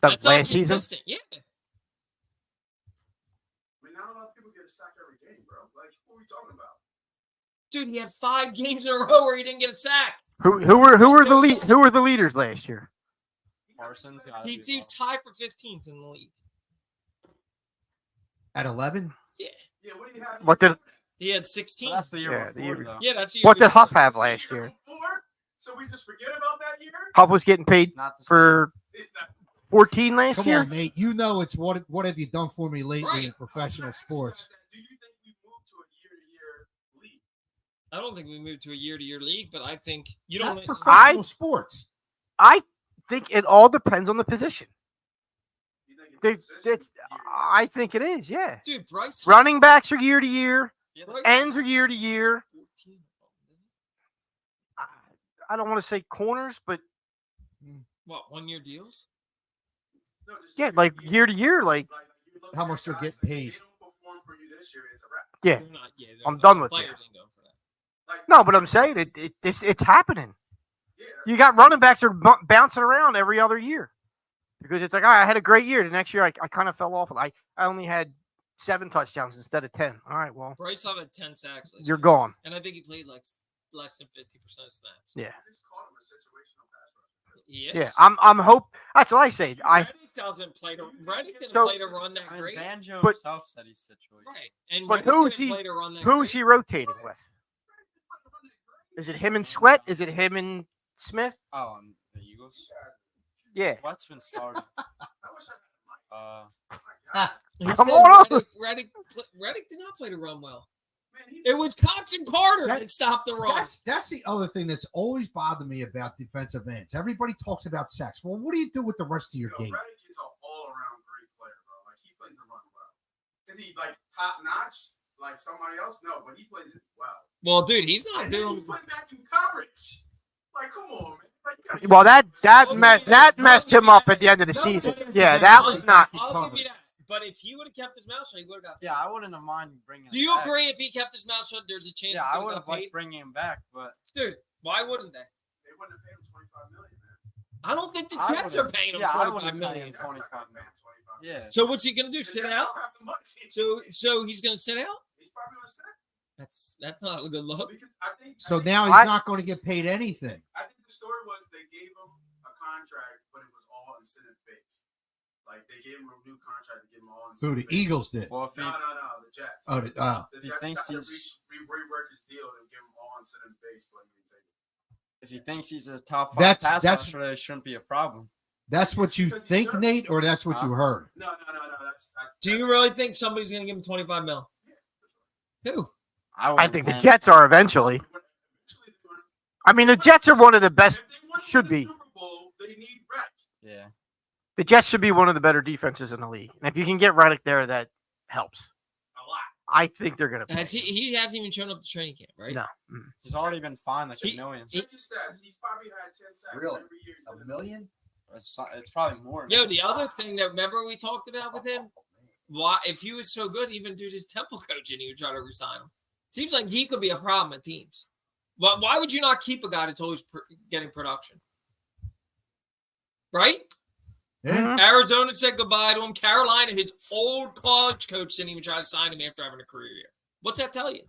That That's last season. consistent. Yeah. I mean, not a lot of people get a sack every game, bro. Like, what are we talking about? Dude, he had 5 games in a row where he didn't get a sack. Who were the leaders last year? Parsons got He was tied for 15th in the league. At 11? Yeah. Yeah, what do you have? What did He had 16. That's the year Yeah, the before, year- though. Yeah, that's what did Huff before. have last year? Before? So we just forget about that year? Huff was getting paid It's not the for 14 last Come year. on, Nate. You know it's what have you done for me lately Right. in professional sports? Do you think we moved to a year-to-year league? I don't think we moved to a year-to-year league, but I think you don't. That's professional I- sports. I think it all depends on the position. You think They- it's a position it's- year-to-year? I think it is. Yeah, Dude, Bryce. running backs are year to year. Yeah, Bryce- Ends are year to year. 14. I don't want to say corners, but What, 1-year deals? No, just yeah, like year to year. Like you look How at much they're guys, getting like, paid. If they don't perform for you this year, it's a wrap. yeah, They're not, yeah, I'm the done with players it. ain't going for that. Like, no, but I'm saying it's happening. yeah, You got running backs are bouncing around every other year because it's like, all right, I had a great year. The next year, I kind of fell off. I only had 7 touchdowns instead of 10. All right, well, Bryce Huff had 10 sacks. Last you're year. gone. And I think he played like less than 50% of snaps. Yeah, I just called him a situational pass rusher. He yeah. is. I'm hope. That's what I say. Reddick didn't play to run that I mean, great. Banjo But- himself said he's situated. Right. And But Reddick who's didn't he- play to run that Who's great. he rotating with? Is it him and Sweat? Is it him and Smith? Oh, and the Eagles. Yeah. Sweat's been starting. I wish I had Ah, He Come said on up. Reddick did not play to run well. Man, he It was Cox and Carter That- that stopped the run. That's the other thing that's always bothered me about defensive ends. Everybody talks about sacks. Well, what do you do with the rest of your game? Reddick is an all-around great player, bro. Like, he plays the run well. Is he like top-notch like somebody else? No, but he plays it well. Well, dude, he's not And then doing. you put back in coverage. Like, come on, man. Like, you gotta- Well, that messed him up at the end of the No, season. but- Yeah, that was not. I'll give you that. But if he would have kept his mouth shut, he would have got paid. Yeah, I wouldn't have mind bringing Do him you back. agree if he kept his mouth shut, there's a chance Yeah, he I would would have have got paid? liked bringing him back, but Dude, why wouldn't they? They wouldn't have paid him $25 million, man. I don't think the I Jets are would've- paying him yeah, I $25 would've million. paid him 25 Man, million. 25. yeah. So what's he gonna do? The Sit Jets out? don't have the money. So he's gonna sit out? He's probably gonna sit. That's not a good look. Because I think now he's I- not going to get paid anything. I think the story was they gave him a contract, but it was all incentive based. Like they gave him a new contract to give him all Who incentive. the based. Eagles did. Well, if he, No, the Jets. Oh, The He Jets thinks tried to he's- rework his deal and give him all incentive based, but he didn't take it. if he thinks he's a top 5 That's- pass rusher, that shouldn't be a problem. that's what you think, Nate, or that's what you heard? No. Do you really think somebody's gonna give him 25 mil? Who? I think the Jets are eventually. Eventually, they're gonna- I mean, the Jets are one of the best. If they want to Should win the be. Super Bowl, they need Rex. Yeah. The Jets should be one of the better defenses in the league. And if you can get Reddick there, that helps. A lot. I think they're going to. He hasn't even shown up to training camp, right? No. Mm. He's already been fined like He- $1 million. Check his stats. He's probably had 10 sacks Really? every year. $1 million? It's probably more. Yo, now. the other thing that remember we talked about with him, why if he was so good, even did his Temple coach and he would try to resign him. Seems like he could be a problem at teams. Why would you not keep a guy that's always getting production? Right? Yeah. Arizona said goodbye to him. Carolina, his old college coach, didn't even try to sign him after having a career year. What's that tell you?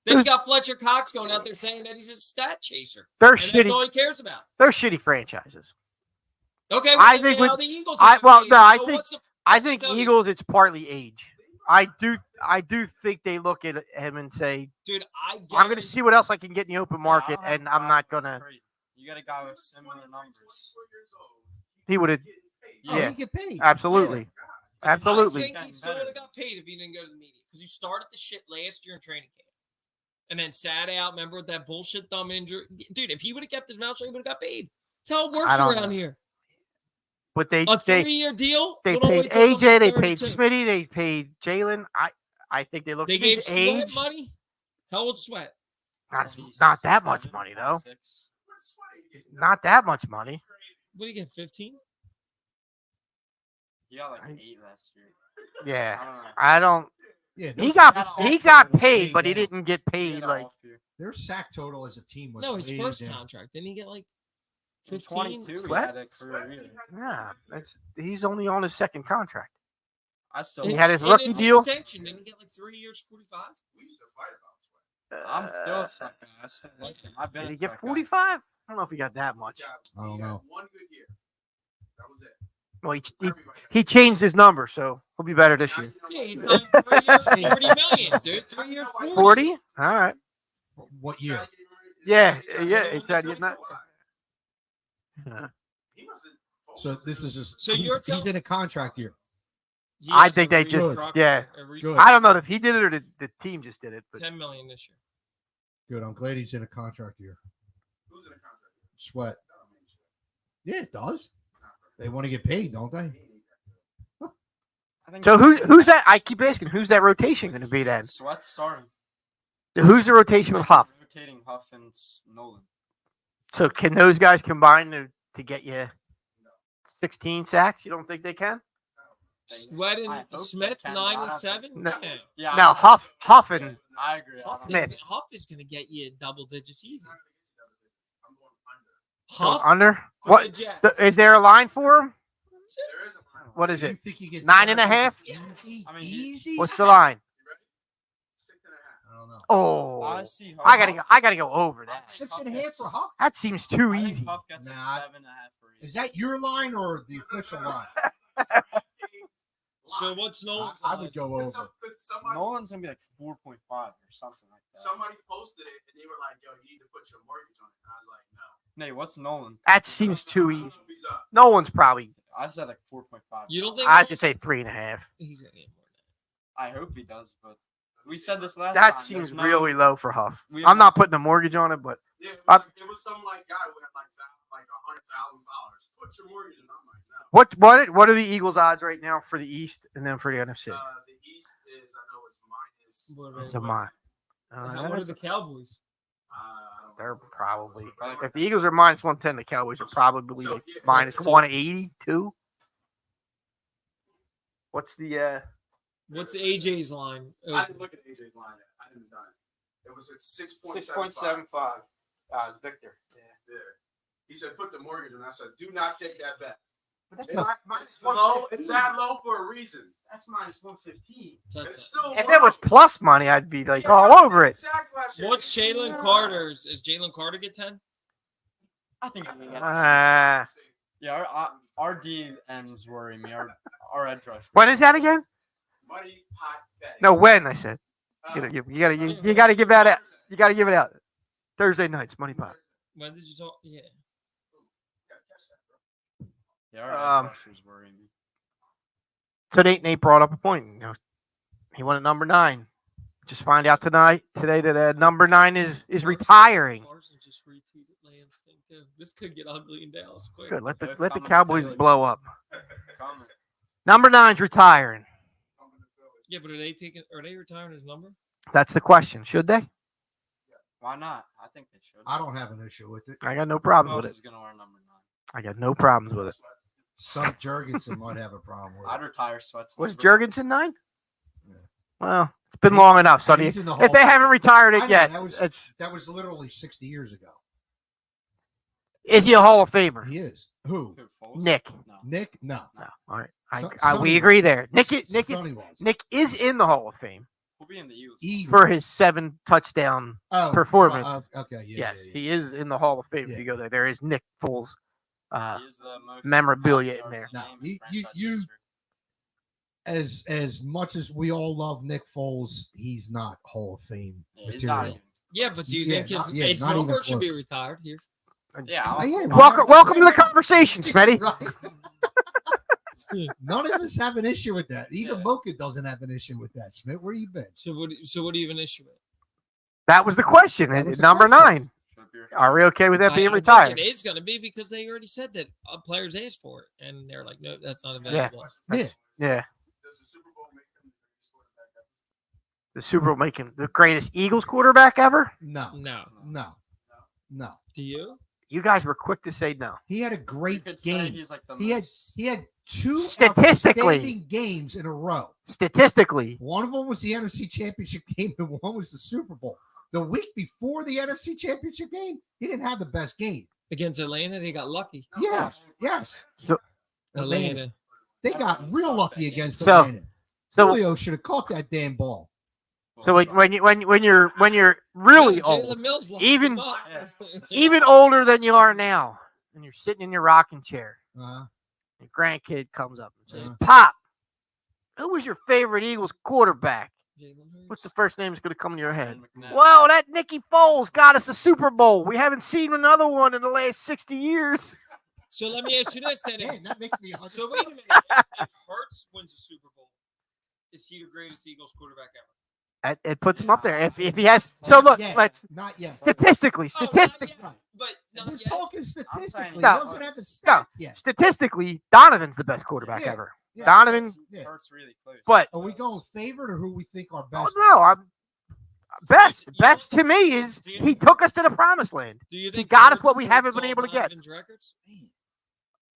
Then you got Fletcher Cox going out there saying that he's a stat chaser. They're And that's all shitty. he cares about. They're shitty franchises. Okay, I well, think now with- the Eagles. I- haven't well, made no, it. I So think- what's I what's that think tell you? Eagles. It's partly age. I do think they look at him and say, Dude, I'm going to see what else I can get in the open market, Yeah, I don't and have I'm a not problem going to. with trade. You got a guy with similar numbers. He would have. Oh, Yeah. he get paid. Absolutely. Absolutely. I think he still would have got paid if he didn't go to the media because he started the shit last year in training camp and then sat out. Remember with that bullshit thumb injury? Dude, if he would have kept his mouth shut, he would have got paid. That's how it works I don't around know. here. But they A 3-year deal. they would only paid take him AJ, they 32. paid Smitty, they paid Jalen. I think they looked They at gave his Sweat age. money. How old Sweat? Not that much money though. Not that much money. What did he get? 15? He got like 8 last year. Yeah, I don't know. I don't. Yeah, He their got sack he total got was paid, way but he down. didn't get He paid had a like. off year. Their sack total as a team was No, his way first down. contract. Didn't he get like In 15? 22, he What? had a career year. Yeah, he's only on his second contract. I still. He had his And rookie his deal. extension, didn't he get like 3 years, 45? We used to fight about Sweat. I'm still a sucker. I still like him. I've been. Did a he get Sweat guy. 45? I don't know if he got that much. I don't He had know. one good year. That was it. Well, Everybody he changed his number, so he'll be better this year. Yeah, he signed 3 years, 40 million, dude. 3 years, 40. 40? All right. What year? Yeah, yeah, he tried to get that. Yeah. He must have. So this is just. So he's, you're he's telling- in a contract year. He I has think a they just- restructure, yeah. a Good. I don't know if he did it or the team just did it, but 10 million this year. Good. I'm glad he's in a contract year. Who's in a contract? Sweat. Yeah, it does. They want to get paid, don't they? I think so who's that? I keep asking, who's that rotation going to be then? Sweat's starting. Who's the rotation with Huff? Rotating Huff and Nolan. So can those guys combine to get you 16 sacks? You don't think they can? Sweat I and hope they Smith, can, 9 but I and don't 7? think- No. Yeah. Yeah. Now Huff and I agree. I don't Smith. know. Huff is going to get you double digits easy. I'm going under. Huff? under. for What the Jets. is there a line for him? There is a line. What is You it? think he gets 9.5? Easy. I mean, Easy. What's the line? You ready? 6.5. I don't know. Oh, I see. Huff. I gotta go over that. 6.5 for Huff. That seems too I think easy. Huff gets Nah. like 7.5 for you. Is that your line or the official line? So what's Nolan's I line? would go over. Because somebody, Nolan's gonna be like 4.5 or something like that. somebody posted it and they were like, "Yo, you need to put your mortgage on it." And I was like, "No." Nate, what's Nolan? That seems too easy. He's up. No one's probably. I said like 4.5. You don't think I should say 3.5. he's going to get more I hope he does, but we said this last time. That There's seems no- really low for Huff. we I'm have- not putting a mortgage on it, but Yeah, Uh, it was some like guy who had like $100,000. Put your mortgage in. I'm like, no. what are the Eagles' odds right now for the East and then for the NFC? The East is, I know it's minus. What are It's a mine. What are the Cowboys? I don't They're know. probably if the Eagles are minus 110, the Cowboys are probably So, yeah, minus so- 182. What's the What's AJ's line? I didn't look at AJ's line yet. I didn't done it. It was at 6.75. It's Victor. Yeah. He said, put the mortgage on. I said, do not take that bet. But It's low. It's that low for a reason. That's minus 115. It's still If low. it was plus money, I'd be like all over it. Sacks last year. What's Jalen Carter's? Is Jalen Carter get 10? I think. Uh, Yeah, our D ends worry me. Our edge rush. when is that again? Money pot betting. No, when I said you gotta give that out. You gotta give it out. Thursday nights, money pot. When did you talk? Yeah. Yeah, our Um, edge rushers worry me. So Nate brought up a point. You know, he won at number 9. Just find out today that number 9 is retiring. Carson just retweeted Lamb's thing too. This could get ugly in Dallas quick. Good. Let the Comment Cowboys Philly. blow up. Comment. Number 9's retiring. Yeah, but are they retiring his number? That's the question. Should they? Why not? I think they should. I don't have an issue with it. I got no Who problems else with it. is gonna wear number 9? I got no problems with it. Some Jurgensen might have a problem with I'd it. retire Sweats. Was Jurgensen 9? Yeah. Well, it's been long enough, Sonny. He's in the If Hall they of Fame. haven't retired I it know, yet, that was- it's That was literally 60 years ago. Is he a Hall of Famer? He is. Who? Who, Foles? Nick. No. Nick? No. No. All right. Sonny We was. agree there. Nick Sonny was. is in the Hall of Fame He'll be in the Eagles. for his 7 touchdown performance. Okay. Yes, he is in the Hall of Fame. Yeah. If you go there, there is Nick Foles He is the most memorabilia passing in there. yards No, in the you- franchise you- history. As much as we all love Nick Foles, he's not Hall of Fame Yeah, he's material. not even. Yeah, but do you Yeah, think his, not- yeah, his not even number should be close. retired here? Yeah. Oh, yeah, Welcome to the conversation, Smitty. Right. None of us have an issue with that. Even Yeah. Mocha doesn't have an issue with that. Smith, where you been? So what do you even issue with? That was the question. That was the Number question. 9. Should be retired. Are we okay with that I being think retired? It is going to be because they already said that players asked for it, and they're like, no, that's not Yeah. available. Yeah. Yeah. Does the Super Bowl make him the greatest quarterback ever? The Super Bowl making the greatest Eagles quarterback ever? No. No. No. Do you? You guys were quick to say no. He had a You great could say game. he's like the He had most. 2 Statistically. outstanding games in a row. Statistically, One of them was the NFC Championship game, and one was the Super Bowl. The week before the NFC Championship game, he didn't have the best game. Against Atlanta, they got lucky. Yes. So- Atlanta. They got real lucky against So- Atlanta. so Julio should have caught that damn ball. so when you're really Yeah, old, Jalen Mills locked even- him up. even older than you are now, and you're sitting in your rocking chair, Uh, your grandkid comes up and says, Uh-huh. "Pop, who was your favorite Eagles quarterback?" Jalen Hurts. What's the first name that's going to come to your head? McNabb. Well, that Nicky Foles got us a Super Bowl. We haven't seen another one in the last 60 years. So let me ask you this then. man, that makes me. So wait a minute. If Hurts wins a Super Bowl, is he the greatest Eagles quarterback ever? It puts him up there. If he has, so look, let's Not yet. statistically, Oh, not statistically, yet. But not He's yet. talking statistically. He No. doesn't have the stats yet. statistically, Donovan's the best quarterback Yeah. ever. Yeah. Donovan, Yeah. Hurts really close. but Are we going favorite or who we think are oh best? no, I'm best. You- Best to me is he took us to the promised land. Do you think got us Hurts what we will haven't been call able to get. Donovan's records?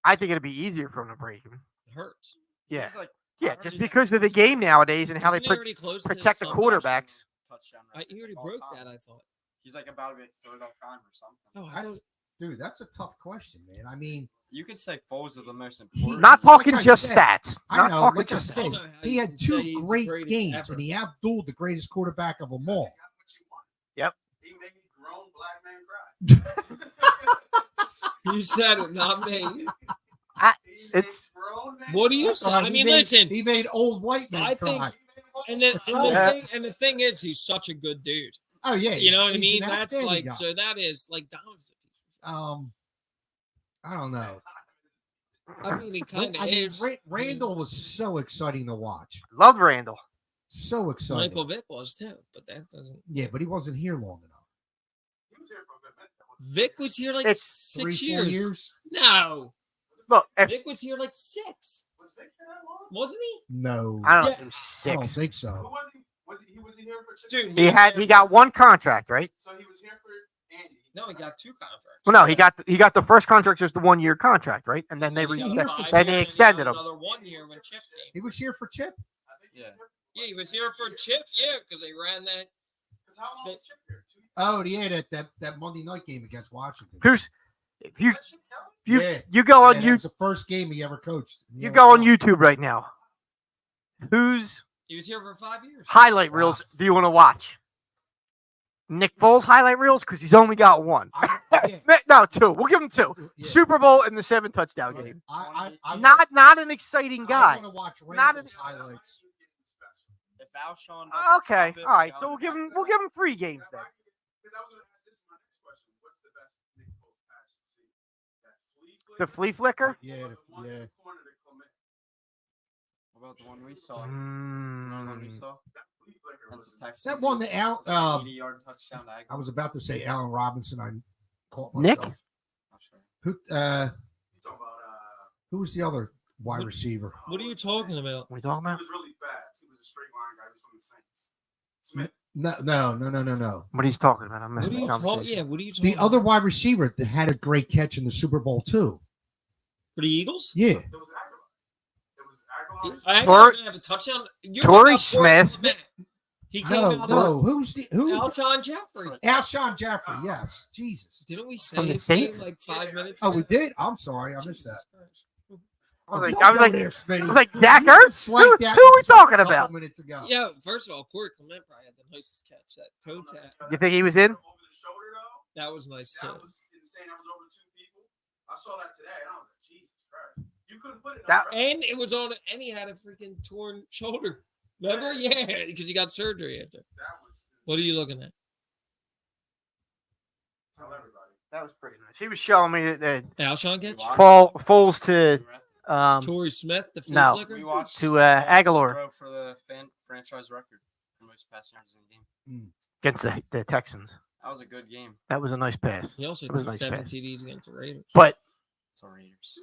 I think it'd be easier for him to break him. Hurts. Yeah, He's like, yeah, I heard just he's like because of the game nowadays and how they Isn't he already close to protect the some quarterbacks. touchdown I record he already of all broke time. that, I thought. He's like about to be third all time or something. Oh, I don't, Dude, that's a tough question, man. I mean, You could say Foles are the most important. Not Like talking I just said, stats. I Not know, talking like I just said, I don't know how he you had can say 2 he's the great greatest games, ever. and he outdueled the greatest quarterback of them all. He got what you want. Yep. He made grown black man cry. You said it, not me. He made It's- grown man What do you cry. say? Right, I he mean, made- listen. He made old white men I think- cry. And the Yeah. thing is, he's such a good dude. Oh yeah, You know what I he's mean? an That's outstanding like guy. so. That is like Donovan's. I don't know. I mean, he kind of I mean, is. Randall was so exciting to watch. Love Randall. So exciting. Michael Vick was too, but that doesn't. Yeah, but he wasn't here long enough. He was here for a good minute. Vic was here like It's 6 3-4 years. years? No, Look, if, Vic was here like 6, Was Vic here that long? wasn't he? No, I don't know, Yeah. he was I don't 6. think Who so. was he? Was he here for Chip? Dude, He got one contract, right? So he was here for Andy. No, he got 2 contracts. Well, no, he got the first contract, just the 1-year contract, right? And then they He got re- 5 then they years, extended and him. another 1 year when Chip came. He was here for Chip. I think he Yeah. was here. Yeah, he was here for Chip. Yeah, because they ran that. Because how long was Chip here? 2 years? Oh, yeah, that Monday night game against Washington. Who's if you Was that Chip Kelly? you Yeah. you go on Yeah, that you was the first game he ever coached. you go on YouTube right now. Whose He was here for 5 years. highlight reels do you want to watch? Nick Foles highlight reels because he's only got one. Yeah. No, 2. We'll give him 2. Yeah. Super Bowl and the 7 touchdown game. I Not an exciting guy. want to watch Not Randall's highlights. If Alshon Okay, all right. So we'll give him 3 games then. Because I was going to ask this in my next question. What's the best Nick Foles pass you've seen? That flea flicker? The flea flicker. Yeah, Or the one in yeah. the corner to Clement? What about the one we saw? You know the one we Mm, saw? That flea flicker That's was the Texans. That one that Al. It's like an 80-yard touchdown to I was about to say Allen Robinson. I caught Nick? myself. Not sure. Who? You talking about Who was the other wide receiver? What are you talking about? what are you talking he about? was really fast. He was a straight line guy. He was from the Saints. Smith. No. What are you talking about? I'm What are missing you the talking? conversation. Yeah, what are you talking The other wide receiver that had a great catch in the Super Bowl too. for the Eagles? Yeah, It was Aguilar. It was Aguilar. I Tor- didn't have a touchdown. You're Torrey talking about Torrey Smith. Clement. He came out. No. Who? Alshon Jeffrey. Alshon Jeffrey. Yes. Jesus. Didn't we From say the his name Saints? like 5 minutes? Oh, we ago? did. I'm sorry. I missed that. I was Don't like, go there, Smitty. I was like, Dak You Ertz? just like Who that are we talking a couple about? minutes ago. Yeah, first of all, Corey Clement probably had the nicest catch. That toe tap. You think he was in? Over the shoulder though. That was nice too. That was insane. That was over 2 people. I saw that today, and I was like, Jesus Christ! You couldn't put it. That- And it was on, and he had a freaking torn shoulder. Remember? Yeah, because he got surgery after. That was. What are you looking at? Tell everybody. That was pretty nice. He was showing me that Alshon catch? Foles to Torrey Smith, the flea no. flicker? We watched To, Foles Aguilar. throw for the franchise record for most pass yards in the game. against the Texans. That was a good game. That was a nice pass. He also It was threw a nice 7 pass. TDs against the Ravens. But It's the Raiders.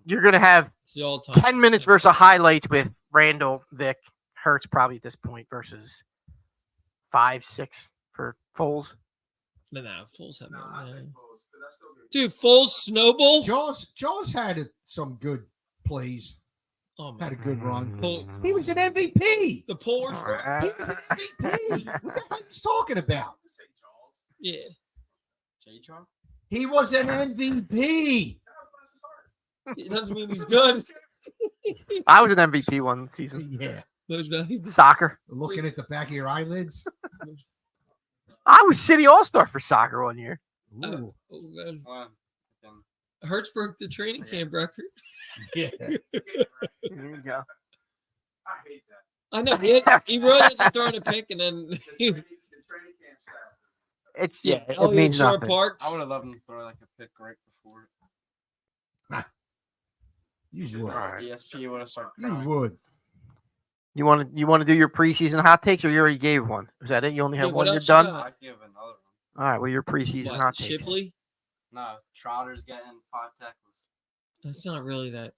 you're gonna have It's the all-time. 10 minutes versus highlights with Randall, Vic, Hurts probably at this point versus 5, 6 for Foles. No, Foles had No, more. I take Yeah. Foles, 'cause that's still good. Dude, Foles snowball? Jaws had some good plays. Oh, my Had a good run. Pull- He was an MVP. The Pullers? He was an MVP. What the hell are you talking about? Just say Charles. Yeah. J-Char? He was an MVP. Yeah, bless his heart. It doesn't mean he's good. I was an MVP one season. Yeah. Those values. Soccer. Looking at the back of your eyelids. I was City All-Star for soccer one year. Ooh. Oh, God. Well, then Hurts broke the training camp record. Yeah. There you go. I hate that. I know. He really hasn't thrown a pick, and then The training camp stats. It's yeah, it Elliott means Sharp nothing. Parks. I would have loved him to throw like a pick right before. You would. ESP would have started You crying. would. You want to do your preseason hot takes, or you already gave one? Was that it? You only have Yeah, one. what You're else you done. got? I'd give another one. All right. Well, your preseason What, hot takes. Shipley? No, Trotter's getting 5 tackles. That's not really that.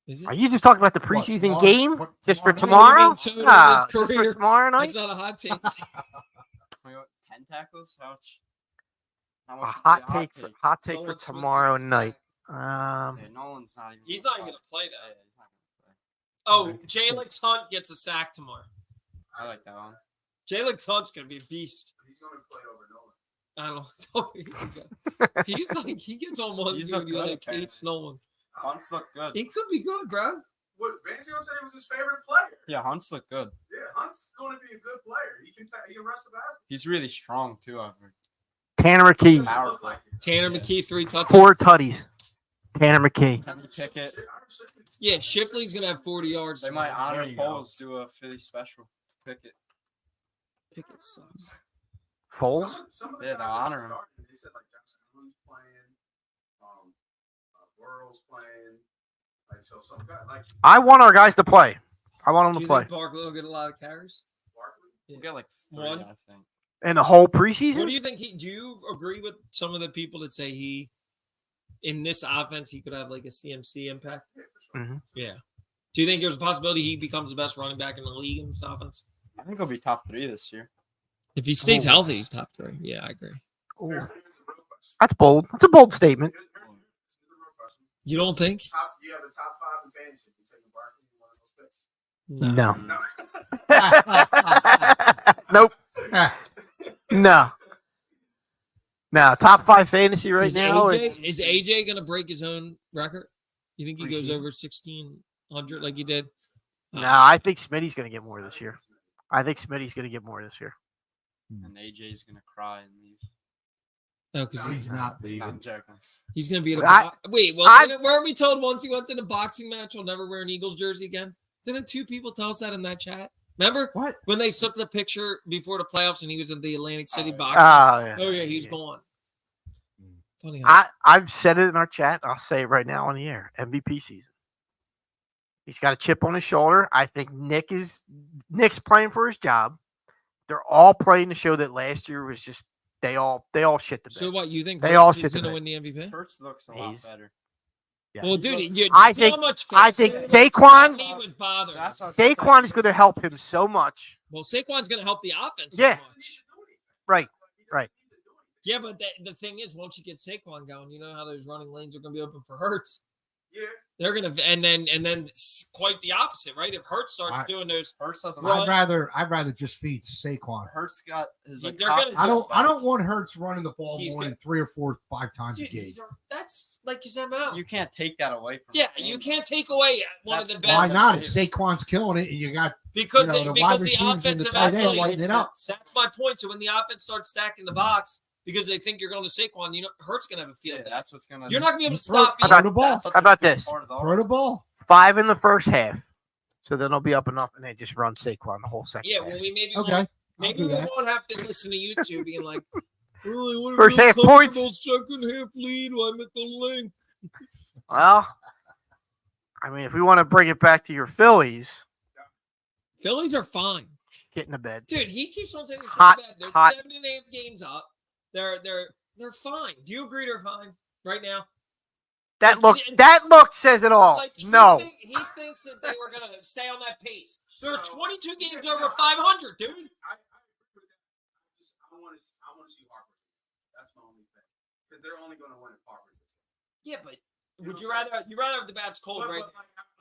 Is it? Are you just talking about the What, preseason tomorrow- game what, just for tomorrow night? tomorrow? Total Nah, his just for career. tomorrow night. That's not a hot take. Wait, what, 10 tackles? How much? How A much would be hot take for Nolan Smith tomorrow gets a night. sack. Yeah, Nolan's not even. He's not even going to play Yeah, that. he's not Oh, Jalen Hunt gets a sack tomorrow. gonna play. I like that one. Jalen Hunt's going to be a beast. He's going to play over Nolan. I don't know. He's like, he gets on one He's dude looked good, like apparently. hates Nolan. Hunts look good. He could be good, bro. What Vanderbilt said he was his favorite player. Yeah, Hunts look good. Yeah, Hunt's going to be a good player. He can rush the basket. He's really strong too. I've heard. Tanner McKee, Doesn't Power look play. like it. Tanner Yeah. McKee, 3 touchdowns. 4 tutties. Tanner McKee. Kenny Pickett. Yeah, Shipley's going to have 40 yards. They might honor There you go. Foles, do a Philly special. Pickett. Pickett sucks. Foles. Some of the Yeah, guys they'll that honor him. started, they said like Jackson Who's playing, Burrow's playing. Like so, some guy like I want our guys to play. I want Do them you to play think Barkley will get a lot of carries? Barkley. We'll get like 3, One. I think. in the whole What preseason. do you think? Do you agree with some of the people that say in this offense, he could have like a CMC impact? Yeah, for sure. Mhm. Yeah. Do you think there's a possibility he becomes the best running back in the league in this offense? I think he'll be top 3 this year. If he stays Oh. healthy, he's top 3. Yeah, I agree. Ooh, Here's the real question. that's bold. That's a bold statement. Here's the real question. You don't think? You have the top 5 in fantasy. You taking Barkley in one of those picks? No. No. Nope. No. No. Top 5 fantasy right Is now. is AJ going to break his own record? You think he goes Preseason. over 1,600 like he did? No, I think Smitty's going to get more this year. I think Smitty's going to get more this year. And AJ's gonna cry and leave. No, because He's not No, leaving. I'm joking. he's going to be at a I- wait. Well, weren't we told once he went to the boxing match he'll never wear an Eagles jersey again? Didn't 2 people tell us that in that chat? Remember What? when they took the picture before the playoffs and he was in the Atlantic City Oh, yeah. boxing? Oh, yeah. Oh yeah, he's gone. Funny how I've said it in our chat. I'll say it right now on the air. MVP season. He's got a chip on his shoulder. I think Nick's playing for his job. They're all playing to show that last year was just they all shit the bed. So what you think? They all Hurts is shit the going to bed. win the MVP? Hurts looks a lot He's- better. Yeah. Well, dude, I see how think- much I think Saquon Saquon- was bothering. That's us. what- Saquon is going to help him so much. Well, Saquon's going to help the offense. so Yeah. much. Right. Right. Yeah, but the thing is, once you get Saquon going, you know how those running lanes are going to be open for Hurts. Yeah. They're gonna, and then it's quite the opposite, right? If Hurts starts doing those, Hurts doesn't. Right. I'd rather just feed Saquon. Hurts got his like. They're top gonna I don't want Hurts running the ball He's more good. than 3 or 4, 5 times dude, a game. that's like his MO. You can't take that away from. Yeah, him. you can't take away one of That's the best. Why not? If Saquon's killing it, and you got Because the because wide the receivers and the offensive tight end athlete, lighting it up. that's my point. So when the offense starts stacking the box because they think you're going to Saquon, Hurts gonna have a field Yeah, day. that's what's gonna. You're not gonna be able to Throw- stop throw him. the ball. How about this? Throw the ball. 5 in the first half. So then they'll be up enough, and they just run Saquon the whole second Yeah, half. well, we maybe Okay. won't, I'll maybe do we that. won't have to listen to YouTube being like, "Oh, I want a First real half comfortable points. second half lead. I'm at the link." Well, I mean, if we want to bring it back to your Phillies, Phillies are fine, get in the bed. dude. He keeps on saying they're so Hot, bad. They're hot. 7.5 games up. They're fine. Do you agree they're fine right now? That Like, look says it all. Like No. he thinks that they were gonna stay on that pace. They're 22 games over 500, dude. I agree with that. I want to see Harper. That's my only thing. Because they're only going to win if Harper gets it. Yeah, but would you rather have the bats cold, But, right?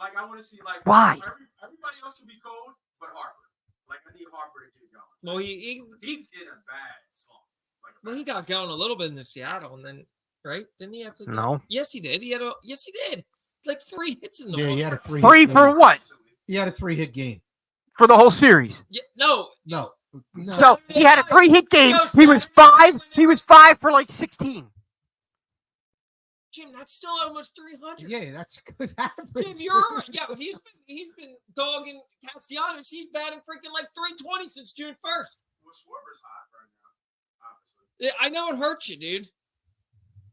like I want to see like Why? Everybody else can be cold, but Harper. Like I need Harper to get going. Well, He's he in a bad slump. Like a well he bad got going a little bit in the Seattle, and then right? Didn't he have to? No. Yes, he did. Yes, he did. Like 3 hits in the Yeah, ball. he had a 3. Three for what? He had a 3-hit game. For the whole series. Yeah, no. No. So he had a 3-hit game. No, He was Saturday, 5. He was 5 for like 16. Jim, that's still almost 300. Yeah, that's good average. Jim, you're yeah. He's been dogging Castellanos. He's batting freaking like 320 since June 1st. Well, Schwarber's hot right now, obviously. Yeah, I know it hurts you, dude.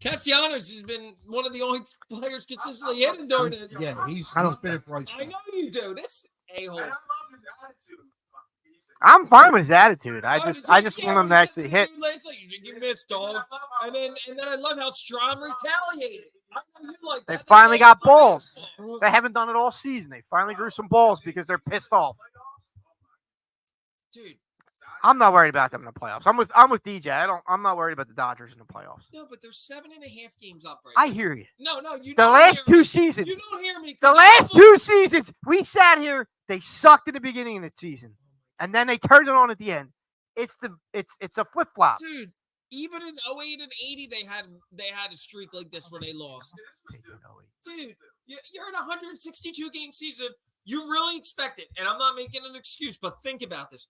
Castellanos has been one of the only players consistently hitting during this. Yeah, he's I don't- been a bright I spot. know you do. This a-hole. And I love his attitude. I'm fine with his attitude. I Oh, just did you- want yeah, him what to did actually you hit. do last night? You missed, dog. And then I love how Strom retaliated. I know you like They that. finally That's got all balls. baseball. They haven't done it all season. They finally grew some balls because they're pissed off. Dude, I'm not worried about them in the playoffs. I'm with DJ. I'm not worried about the Dodgers in the playoffs. no, but they're 7.5 games up right I now. hear you. No, you The don't last hear 2 me. seasons. You don't hear me. The 'cause last you- 2 seasons, we sat here. They sucked in the beginning of the season, and then they turned it on at the end. It's a flip flop. Dude, even in 08 and 80, they had a streak like this where they lost. Dude, you're in a 162 game season. You really expect it, and I'm not making an excuse, but think about this.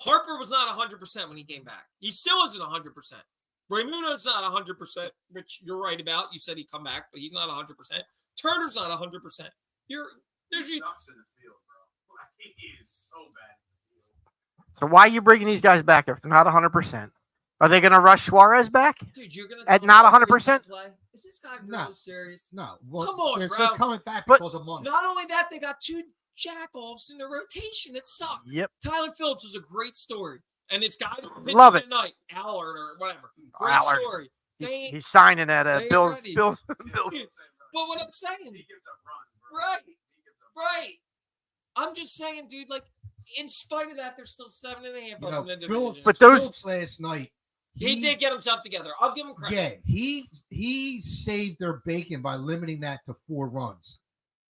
Harper was not 100% when he came back. He still isn't 100%. Raymundo's not 100%, which you're right about. You said he'd come back, but he's not 100%. Turner's not 100%. He sucks in the field, bro. Like, he is so bad in the field. So why are you bringing these guys back if they're not 100%? Are they going to rush Suarez back? Dude, you're gonna At tell me not Harper 100%? can't play? Is this guy really No. serious? No. Well, Come on, they're bro. coming back But- because of money. Not only that, they got 2 jack-offs in the rotation. It sucked. Yep. Tyler Phillips was a great story. And this guy Love it. tonight, Allard or whatever. Great Allard. story. They He's signing at they ain't Bill's. ready. Bill's. But what I'm saying, He gives up runs, bro. Right. He gives up runs. right? I'm just saying, dude. Like, in spite of that, they're still 7.5 You up know, in the division. Phillips, But those- Phillips last night. he did get himself together. I'll give him credit. Yeah, he saved their bacon by limiting that to 4 runs.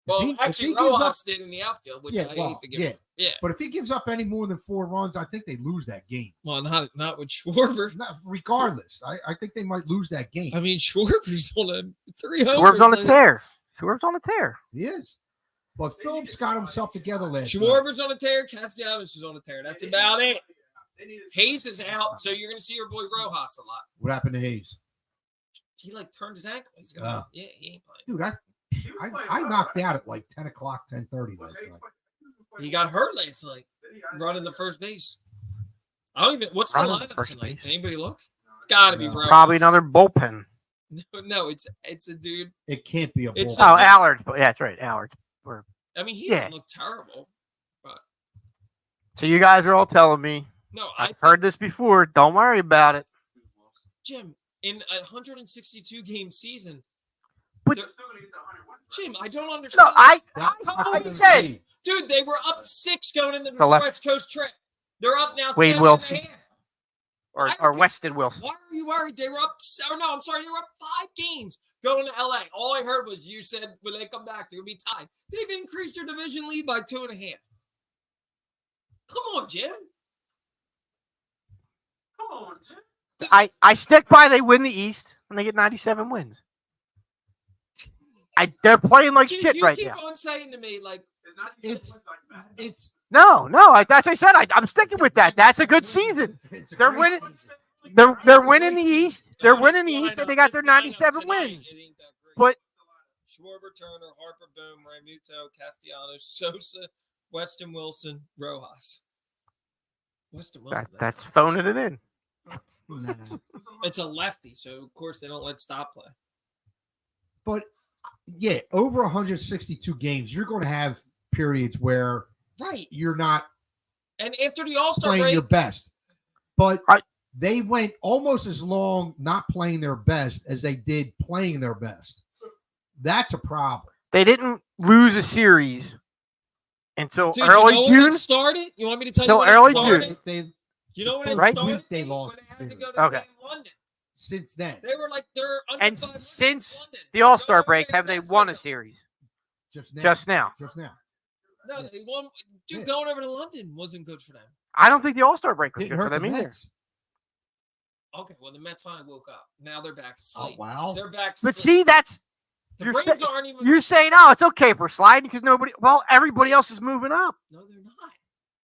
Well, If he actually, gives up- Rojas did in the outfield, which Yeah, I well, hate to give yeah. him. Yeah. But if he gives up any more than 4 runs, I think they lose that game. Well, not with Schwarber. Regardless, I think they might lose that game. I mean, Schwarber's on a 3 Swerve's on a tear. Swerve's on a tear. He is. But Phillips got himself together last night. Schwarber's on a tear. Castellanos is on a tear. That's about it. They need to- Hayes is out, so you're going to see your boy Rojas a lot. What happened to Hayes? He turned his ankle. He's gonna, Oh. yeah, he ain't playing. Dude, He was playing I well, knocked right? out at like 10 o'clock, 10:30 Was last Hayes night. playing- He got hurt last night Then he got- running the first base. I don't even. What's the Running the lineup first tonight? base. Anybody look? It's got to be No. Rojas. Probably another bullpen. No, it's a dude. It can't be a It's bull. Oh, dude. Allard. Yeah, that's right. Allard. I mean, he Yeah. didn't look terrible. So you guys are all telling me. No, I've heard this before. Don't worry about it. Jim, in a 162 game season, But They're still gonna get the 101. Jim, I don't no, understand. That's How not can you the say? game. Dude, they were up 6 going into the The left- West Coast trip. They're up now. Wade 7.5. Wilson. or Weston Wilson. Why are you worried? They were up. Or no, I'm sorry. They were up 5 games going to LA. All I heard was you said when they come back, they're going to be tied. They've increased their division lead by 2.5. Come on, Jim. Come on, Jim. I stick by they win the East and they get 97 wins. They're playing like Dude, shit you right keep now. on saying to me, like, It's It's No, as I said, I'm sticking with that. That's a good season. it's a They're great winning. season. They're winning the East. They're no, winning this the East, lineup- and they got this their lineup 97 tonight, wins. it ain't that great. But Schwarber, Turner, Harper, Boom, Ramuto, Castellanos, Sosa, Weston Wilson, Rojas. Weston Wilson. that's phoning it in. Nah. It's a lefty, so of course they don't let stop play. But yeah, over 162 games, you're going to have periods where Right. you're not And after the All-Star playing break, your best. But Right. they went almost as long not playing their best as they did playing their best. That's a problem. They didn't lose a series until dude, early you know when June. it started? You want me to tell No, you when early it started? June. They You know when it Right. started? They When lost they the had to series. go to Okay. game in London. since then, They were like, they're under And 500 since in London. the All-Star Go break, over have they there next won a window. series? just now. Just now. Just now. No, they won. Dude, Yeah. going over to London wasn't good for them. I don't think the All-Star break was Didn't good for hurt the them either. Mets. Okay, well, the Mets finally woke up. Now they're back to Oh, sleep. wow. They're back to But sleep. see, that's The you're Braves sa- aren't even. you're saying, oh, it's okay for sliding because everybody else is moving up. No, they're not.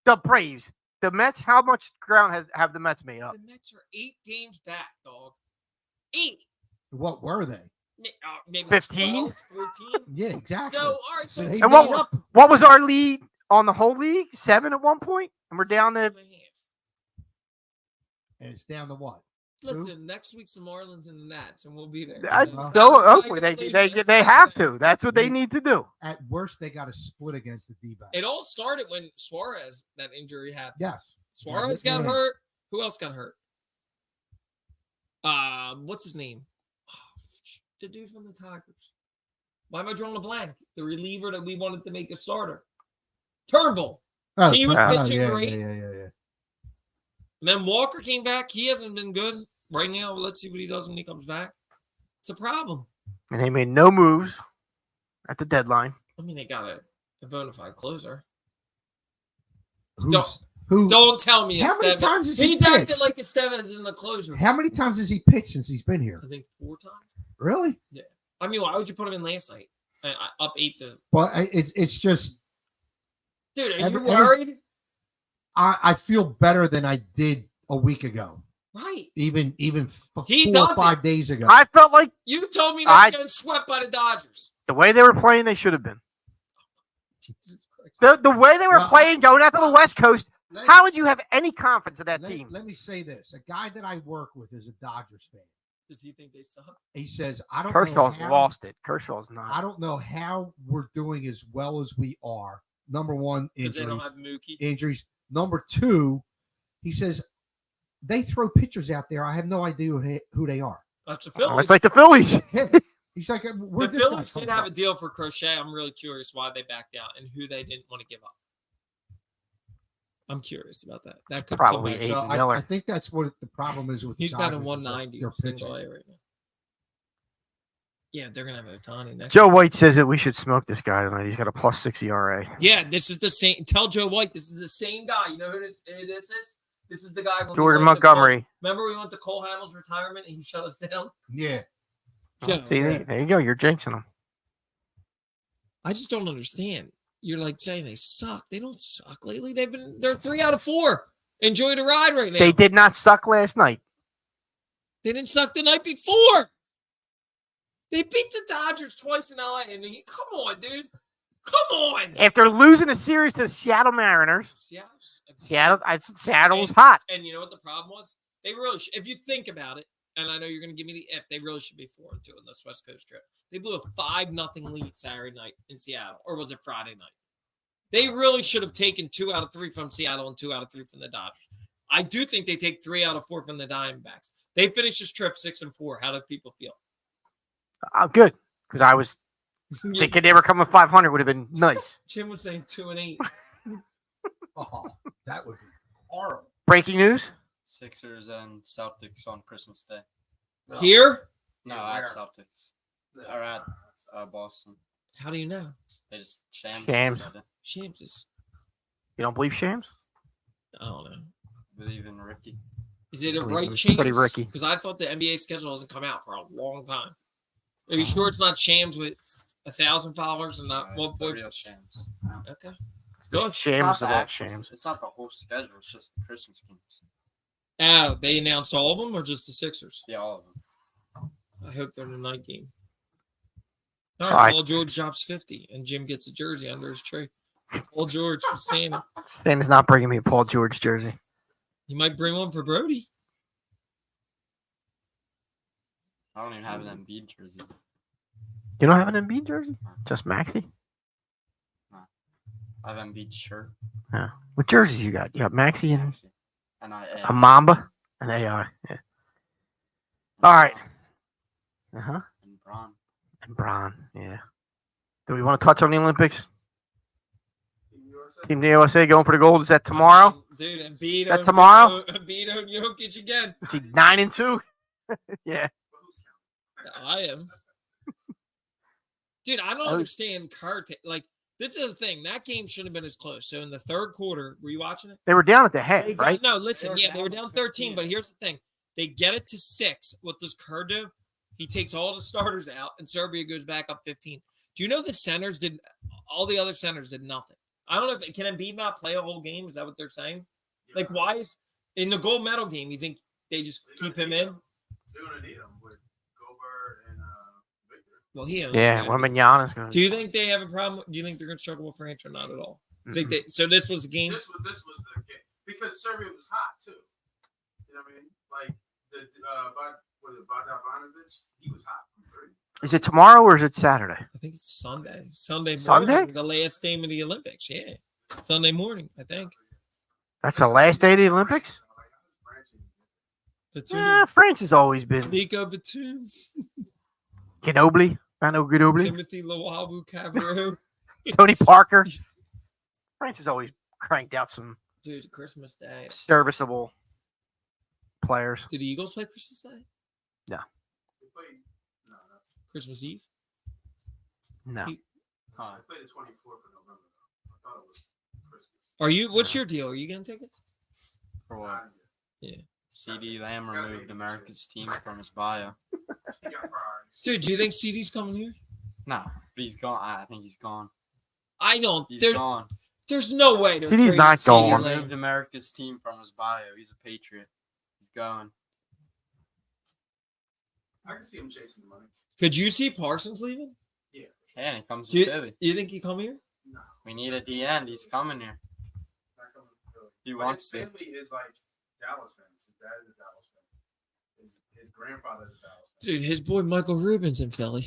The Braves, the Mets, how much ground have the Mets made up? The Mets are 8 games back, dog. 8. What were they? Maybe 15? 12, 13. Yeah, exactly. So, all right, so they And made what- up. What was our lead on the whole league? 7 at one point, and we're down to 6.5. And it's down to what? Listen, next week's the Marlins and the Nats, and we'll be there. Well, hopefully they have to. That's what they need to do. At worst, they got a split against the D-backs. It all started when Suarez, that injury happened. Yes. Suarez Yeah, got yeah. hurt. Who else got hurt? What's his name? The dude from the Tigers. Why am I drawing a blank? The reliever that we wanted to make a starter. Turnbull. Oh, He was pitching yeah, great. Yeah. And then Walker came back. He hasn't been good right now. Let's see what he does when he comes back. It's a problem. And they made no moves at the deadline. I mean, they got a bona fide closer. Who's, who? Don't tell me How it's many Devin. times has he He's acted pitched? like Estevez in the closer. How many times has he pitched since he's been here? I think 4 times. Really? I mean, why would you put him in last night? Up 8 to. Well, it's just Dude, are you Every- worried? I feel better than I did a week ago, Right. even He 4 or doesn't. 5 days ago. I felt like You told me I- they're getting swept by the Dodgers. the way they were playing, they should have been. Jesus Christ. The way they were Well, playing, going out to the West Coast, Let- how would you have any confidence in that team? Let me say this: a guy that I work with is a Dodgers fan. Does he think they suck? He says, "I don't Kershaw's know how, lost it. Kershaw's I not. don't know how we're doing as well as we are. Number one, Because they don't injuries. have Mookie. Injuries. Number two, he says they throw pitchers out there. I have no idea who they are. That's the Oh, Phillies. it's like the Phillies. He's like, The where'd this guy Phillies come did have a from? deal for Crochet. I'm really curious why they backed out and who they didn't want to give up. I'm curious about that. That could Probably come back. eight. So Aiden I Miller. think that's what the problem is with. He's the got a Dodgers, is 190 their single pitching. A right now. Yeah, they're gonna have Otani next. Joe White says that we should smoke this guy tonight. He's got a +6 ERA. Yeah, this is the same. Tell Joe White this is the same guy. You know who this is? This is the guy. when we Jordan went to Cole- Montgomery. Remember we went to Cole Hamels' retirement and he shut us down? Yeah. Joe. See, there you go. You're jinxing them. I just don't understand. You're like saying they suck. They don't suck lately. They're 3 out of 4. Enjoy the ride right now. They did not suck last night. They didn't suck the night before. They beat the Dodgers twice in LA. And come on, dude. Come on. After losing a series to the Seattle Mariners, Seattle was hot. And you know what the problem was? They really should, if you think about it, and I know you're going to give me the if, they really should be 4-2 in this West Coast trip. They blew a 5-0 lead Saturday night in Seattle. Or was it Friday night? They really should have taken 2 out of 3 from Seattle and 2 out of 3 from the Dodgers. I do think they take 3 out of 4 from the Diamondbacks. They finished this trip 6-4. How do people feel? Good, because I was thinking they were coming 500 would have been nice. Jim was saying 2-8. Oh, that would be horrible. Breaking news: Sixers and Celtics on Christmas Day. Here? No, at Celtics. Or at Boston. How do you know? They just shams. Shams. Shams is. You don't believe Shams? I don't know. Believe in Ricky. Is it a Believe right in Shams? Pretty Ricky. Because I thought the NBA schedule hasn't come out for a long time. Are you sure it's not Shams with 1,000 followers and not It's the 1.0? real Shams. Okay. Good. Shams about Shams. It's not the whole schedule. It's just the Christmas games. Oh, they announced all of them or just the Sixers? Yeah, all of them. I hope they're in the night game. All All right. right, Paul George drops 50 and Jim gets a jersey under his tree. Paul George, I'm saying it. Sam's not bringing me a Paul George jersey. You might bring one for Brody. I don't even have an Embiid jersey. You don't have an Embiid jersey? Just Maxi? I have Embiid shirt. Yeah. What jerseys you got? You got Maxi and And a Mamba and AI. Yeah. All right. Uh-huh. And Braun. And Bron. Yeah. Do we want to touch on the Olympics? Team USA going for the gold. Is that tomorrow? Dude, Embiid. That tomorrow? Embiid on Jokic again. Is he 9-2? Yeah. I am. Dude, I don't understand Kurt. Like, this is the thing. That game shouldn't have been as close. So in the third quarter, were you watching it? They were down at the head, right? No, listen. They were Yeah, they were down down 13. But here's the thing. They get it to 6. What does Kerr do? He takes all the starters out, and Serbia goes back up 15. Do you know the centers did – all the other centers did nothing? I don't know if – can Embiid not play a whole game? Is that what they're saying? Like, why is – in the gold medal game, you think they just keep him in? They're going to need him with Gobert and Victor. Well, he Yeah. Wembanyama is going to – Do you think they have a problem? Do you think they're going to struggle with France or not at all? Think they, so this was a game. This was the game because Serbia was hot too. You know what I mean? Like Bogdanovic, he was hot from 3. Is it tomorrow or is it Saturday? I think it's Sunday. Sunday Sunday? morning, the last game of the Olympics. Yeah, Sunday morning, I think. That's the last day of the Olympics? Batum, Yeah, France has always been. Nico Batum, Ginobili. Manu Ginobili. Timothy Luwawu Cabarrot. Tony Parker. France has always cranked out some Dude, Christmas Day. serviceable players. Did the Eagles play Christmas Day? They played, no, that's Christmas Eve? No. they played the 24th of November though. I thought it was Christmas. Are you? What's your deal? Are you getting tickets? For what? Yeah. CD Lamb removed America's team from his bio. He got priorities. Dude, do you think CD's coming here? No, but he's gone. I think he's gone. I don't. He's There's gone. there's no way they're CD's trading not CD going. Lamb. Removed America's team from his bio. He's a Patriot. He's going. I can see him chasing the money. Could you see Parsons leaving? Yeah. And he comes Do to you, Philly. you think he come here? No, We need a D end. He's coming here. not coming to Philly. He But wants his to. family is like Dallas fans. His dad is a Dallas fan. His grandfather's a Dallas fan. Dude, his boy Michael Rubin's in Philly.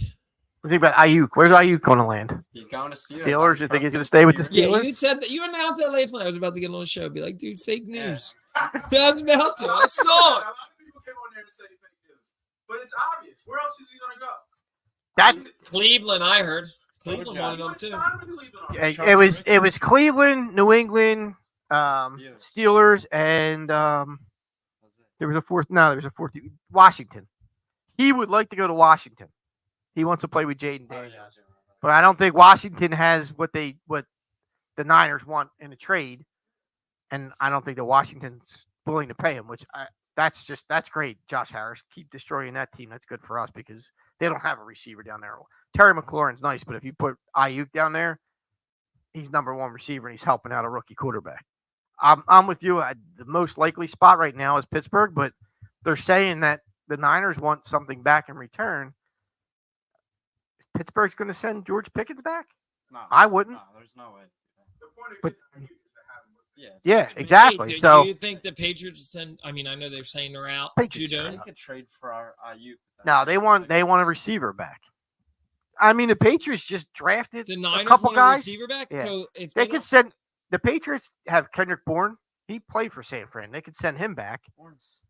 What do you think about Ayuk? Where's Ayuk going to land? He's going to Steelers. Steelers? You think he's going to stay with the Yeah, Steelers? you said that. You announced that last night. I was about to get on the show. Be like, dude, fake Yeah. news. I was about to. I saw A it. lot of people came on there to say fake news, but it's obvious. Where else is he gonna go? That Cleveland, I heard. Cleveland Told ya. wanted He him went too. down with Cleveland Yeah, already. it was Cleveland, New England, Steelers, and there was a fourth. No, there was a fourth. Washington. He would like to go to Washington. He wants to play with Jaden Oh, Daniels, yeah. but I don't think Washington has what the Niners want in a trade, and I don't think that Washington's willing to pay him. That's great. Josh Harris, keep destroying that team. That's good for us because they don't have a receiver down there. Terry McLaurin's nice, but if you put Ayuk down there, he's number one receiver and he's helping out a rookie quarterback. I'm with you. The most likely spot right now is Pittsburgh, but they're saying that the Niners want something back in return. Pittsburgh's going to send George Pickens back? No, I wouldn't. No, there's no way. The point of But- getting Ayuk is to have him with Yeah. Yeah, exactly. Hey, So do you think the Patriots send? I mean, I know they're saying they're out. Patriots You are don't? They could trade for our Ayuk. no, they want a receiver back. I mean, the Patriots just drafted The a Niners couple want a guys. receiver back. Yeah. So if They don't- could send the Patriots have Kendrick Bourne. He played for San Fran. They could send him back. Horns.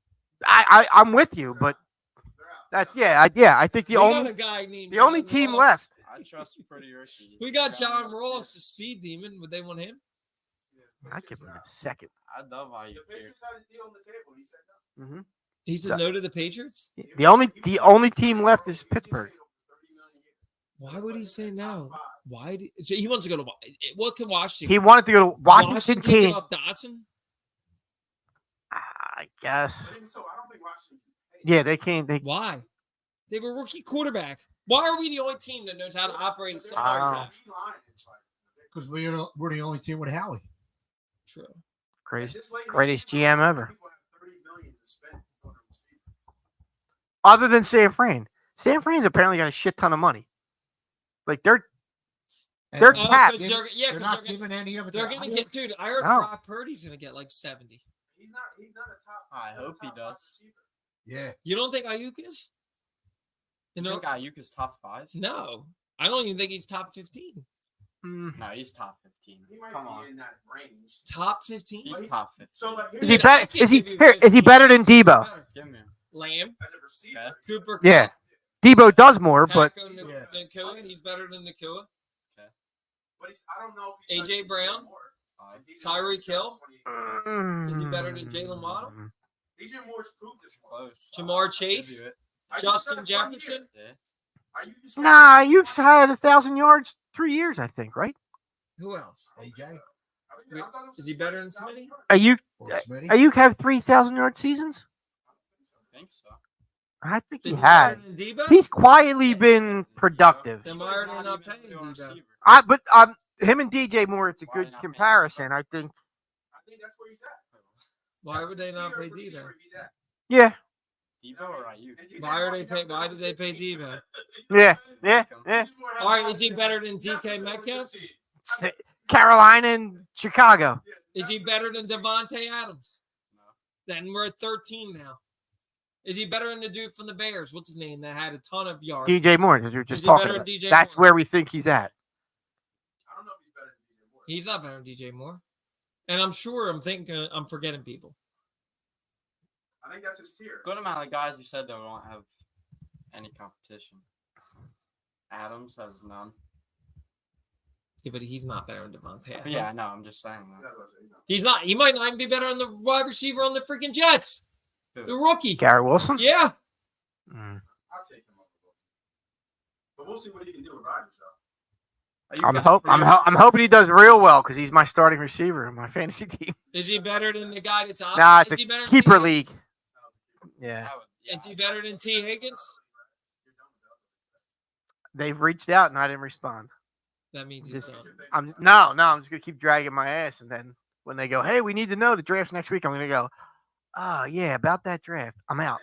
I'm with you, but they're out. I think we got a guy named the only John team Ross. left. I trust Pretty Ricky. We got John Ross, the speed demon. Would they want him? Yeah, I'd give him a second. I love Ayuk The here. Patriots had a deal on the table. He said no. He said So- no to the Patriots. The only team left is Pittsburgh. Why would he say no? Why? So he wants to go to what can Washington? He wanted to go to Washington. give Can't. up Dotson. I guess. But even so, I don't think Washington can pay. Yeah, they can't. They. Why? They have a rookie quarterback. Why are we the only team that knows how to operate a But salary Wow. cap? D-line is like Because we're the only team with Howie. True. Greatest GM ever. People have $30 million to spend on a receiver. Other than San Fran. San Fran's apparently got a shit ton of money. Like they're And They're they're capped. Because not they're not gonna- giving any of it. They're to gonna Iowa. get, dude. I heard No. Brock Purdy's gonna get like 70. He's not a top. I he's not a hope he top does. receiver. Yeah. You don't think Ayuk is? You think Ayuk is top 5? No, I don't even think he's top 15. mm, No, he's top 15. He might Come be on. in that range. Top 15. He's top 15. So like, Is he Dude, I better? can't Is he give you here? Is he 15. better than Debo? Give me him. Lamb, as a receiver? Okay. Cooper. Yeah. Kupp, Debo does more, but Paco Yeah. Nakua. He's better than Nakua. But I don't know if he's A.J. gonna Brown? do more. Five. He's gonna Tyreek be Hill? 28. Is he better than Jalen Waddle? A.J. Moore's proved this one. Close. Jamar Give Chase, you it. Ayuk's Justin had a fun Jefferson. Yeah. year. Ayuk's Nah, you had 1,000 yards 3 years, I think, right? Who else? AJ Is he better than Smitty? or Smitty. Ayuk have 3,000 yard seasons? I think so. I think he Is he had. better than Debo? He's quietly been productive. Then why are they Not not even paying a Debo? receiver. But him and DJ Moore, it's a Why they good not paying comparison. I think. I think that's where he's at. Why That's would they the not tier pay of receiver Debo? he's at. Yeah, Debo or Ayuk? And DJ Why are Moore, they he pay? got Why better did they than pay 15. Debo? yeah. DJ Moore has All right, better is he than- better than DK definitely better than Metcalf? 15. Carolina and Chicago. Is he better than Devontae Adams? No. Then we're at 13 now. Is he better than the dude from the Bears? What's his name that had a ton of yards? DJ Moore, as we were Is just he talking better than about. DJ That's Moore? where we think he's at. I don't know if he's better than DJ Moore. He's not better than DJ Moore. And I'm sure I'm forgetting people. I think that's his tier. Good amount of guys we said that won't have any competition. Adams has none. Yeah, but he's not better than Devontae Adams. Yeah, no, I'm just saying that. That's what I was saying. He's not. He might not even be better than the wide receiver on the freaking Jets. Who? The rookie. Garrett Wilson. Yeah. Mm. I'll take him over Wilson. But we'll see what he can do with Rodgers, though. Ayuk has I'm hoping he does real well because he's my starting receiver in my fantasy team. Is he better than the guy that's on? Nah, it's Is a he better than keeper T. league. Yeah, I would- yeah, Is he better than T. Higgins? they've reached out and I didn't respond. That means he's Just- on. I'm just gonna keep dragging my ass, and then when they go, hey, we need to know the draft's next week, I'm gonna go, oh yeah, about that draft, I'm out.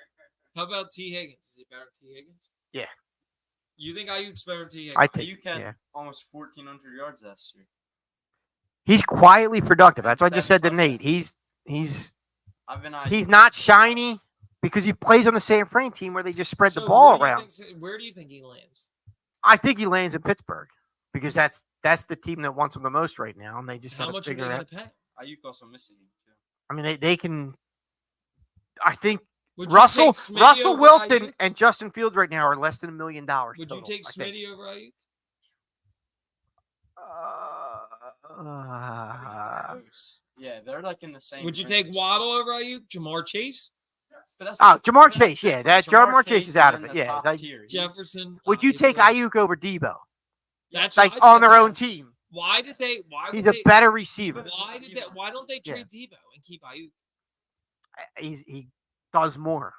How about T. Higgins? Is he better than T. Higgins? Yeah. You think Ayuk's better than T. Higgins? I think Ayuk had yeah. almost 1,400 yards last year. He's quietly productive. That's what I just said to 7 Nate. touchdowns. He's Ayuk. not shiny because he plays on the San Fran team where they just spread the So ball where do you around. think- where do you think he lands? I think he lands in Pittsburgh because that's the team that wants him the most right now, and they just How got to much are they figure going out. to pay? Ayuk also missing him too. I mean, they can. I think Would you Russell take Smitty Russell over Wilson Ayuk? and Justin Fields right now are less than $1 million. Would you total, take I think. Smitty over Ayuk? Close. Yeah, they're like in the same. Would you take range. Waddle over Ayuk? Jamar Chase? Yes. But that's Oh, Jamar that's Chase, yeah, different. that Jamar Chase is out of in it. the Yeah, top like, tier. He's- Jefferson? would you take obviously. Ayuk over Debo? That's Like what I on said, their own yes. team. Why did they? Why He's would a they? better receiver. Why did they? Why don't they Yeah. trade Debo and keep Ayuk? He does more,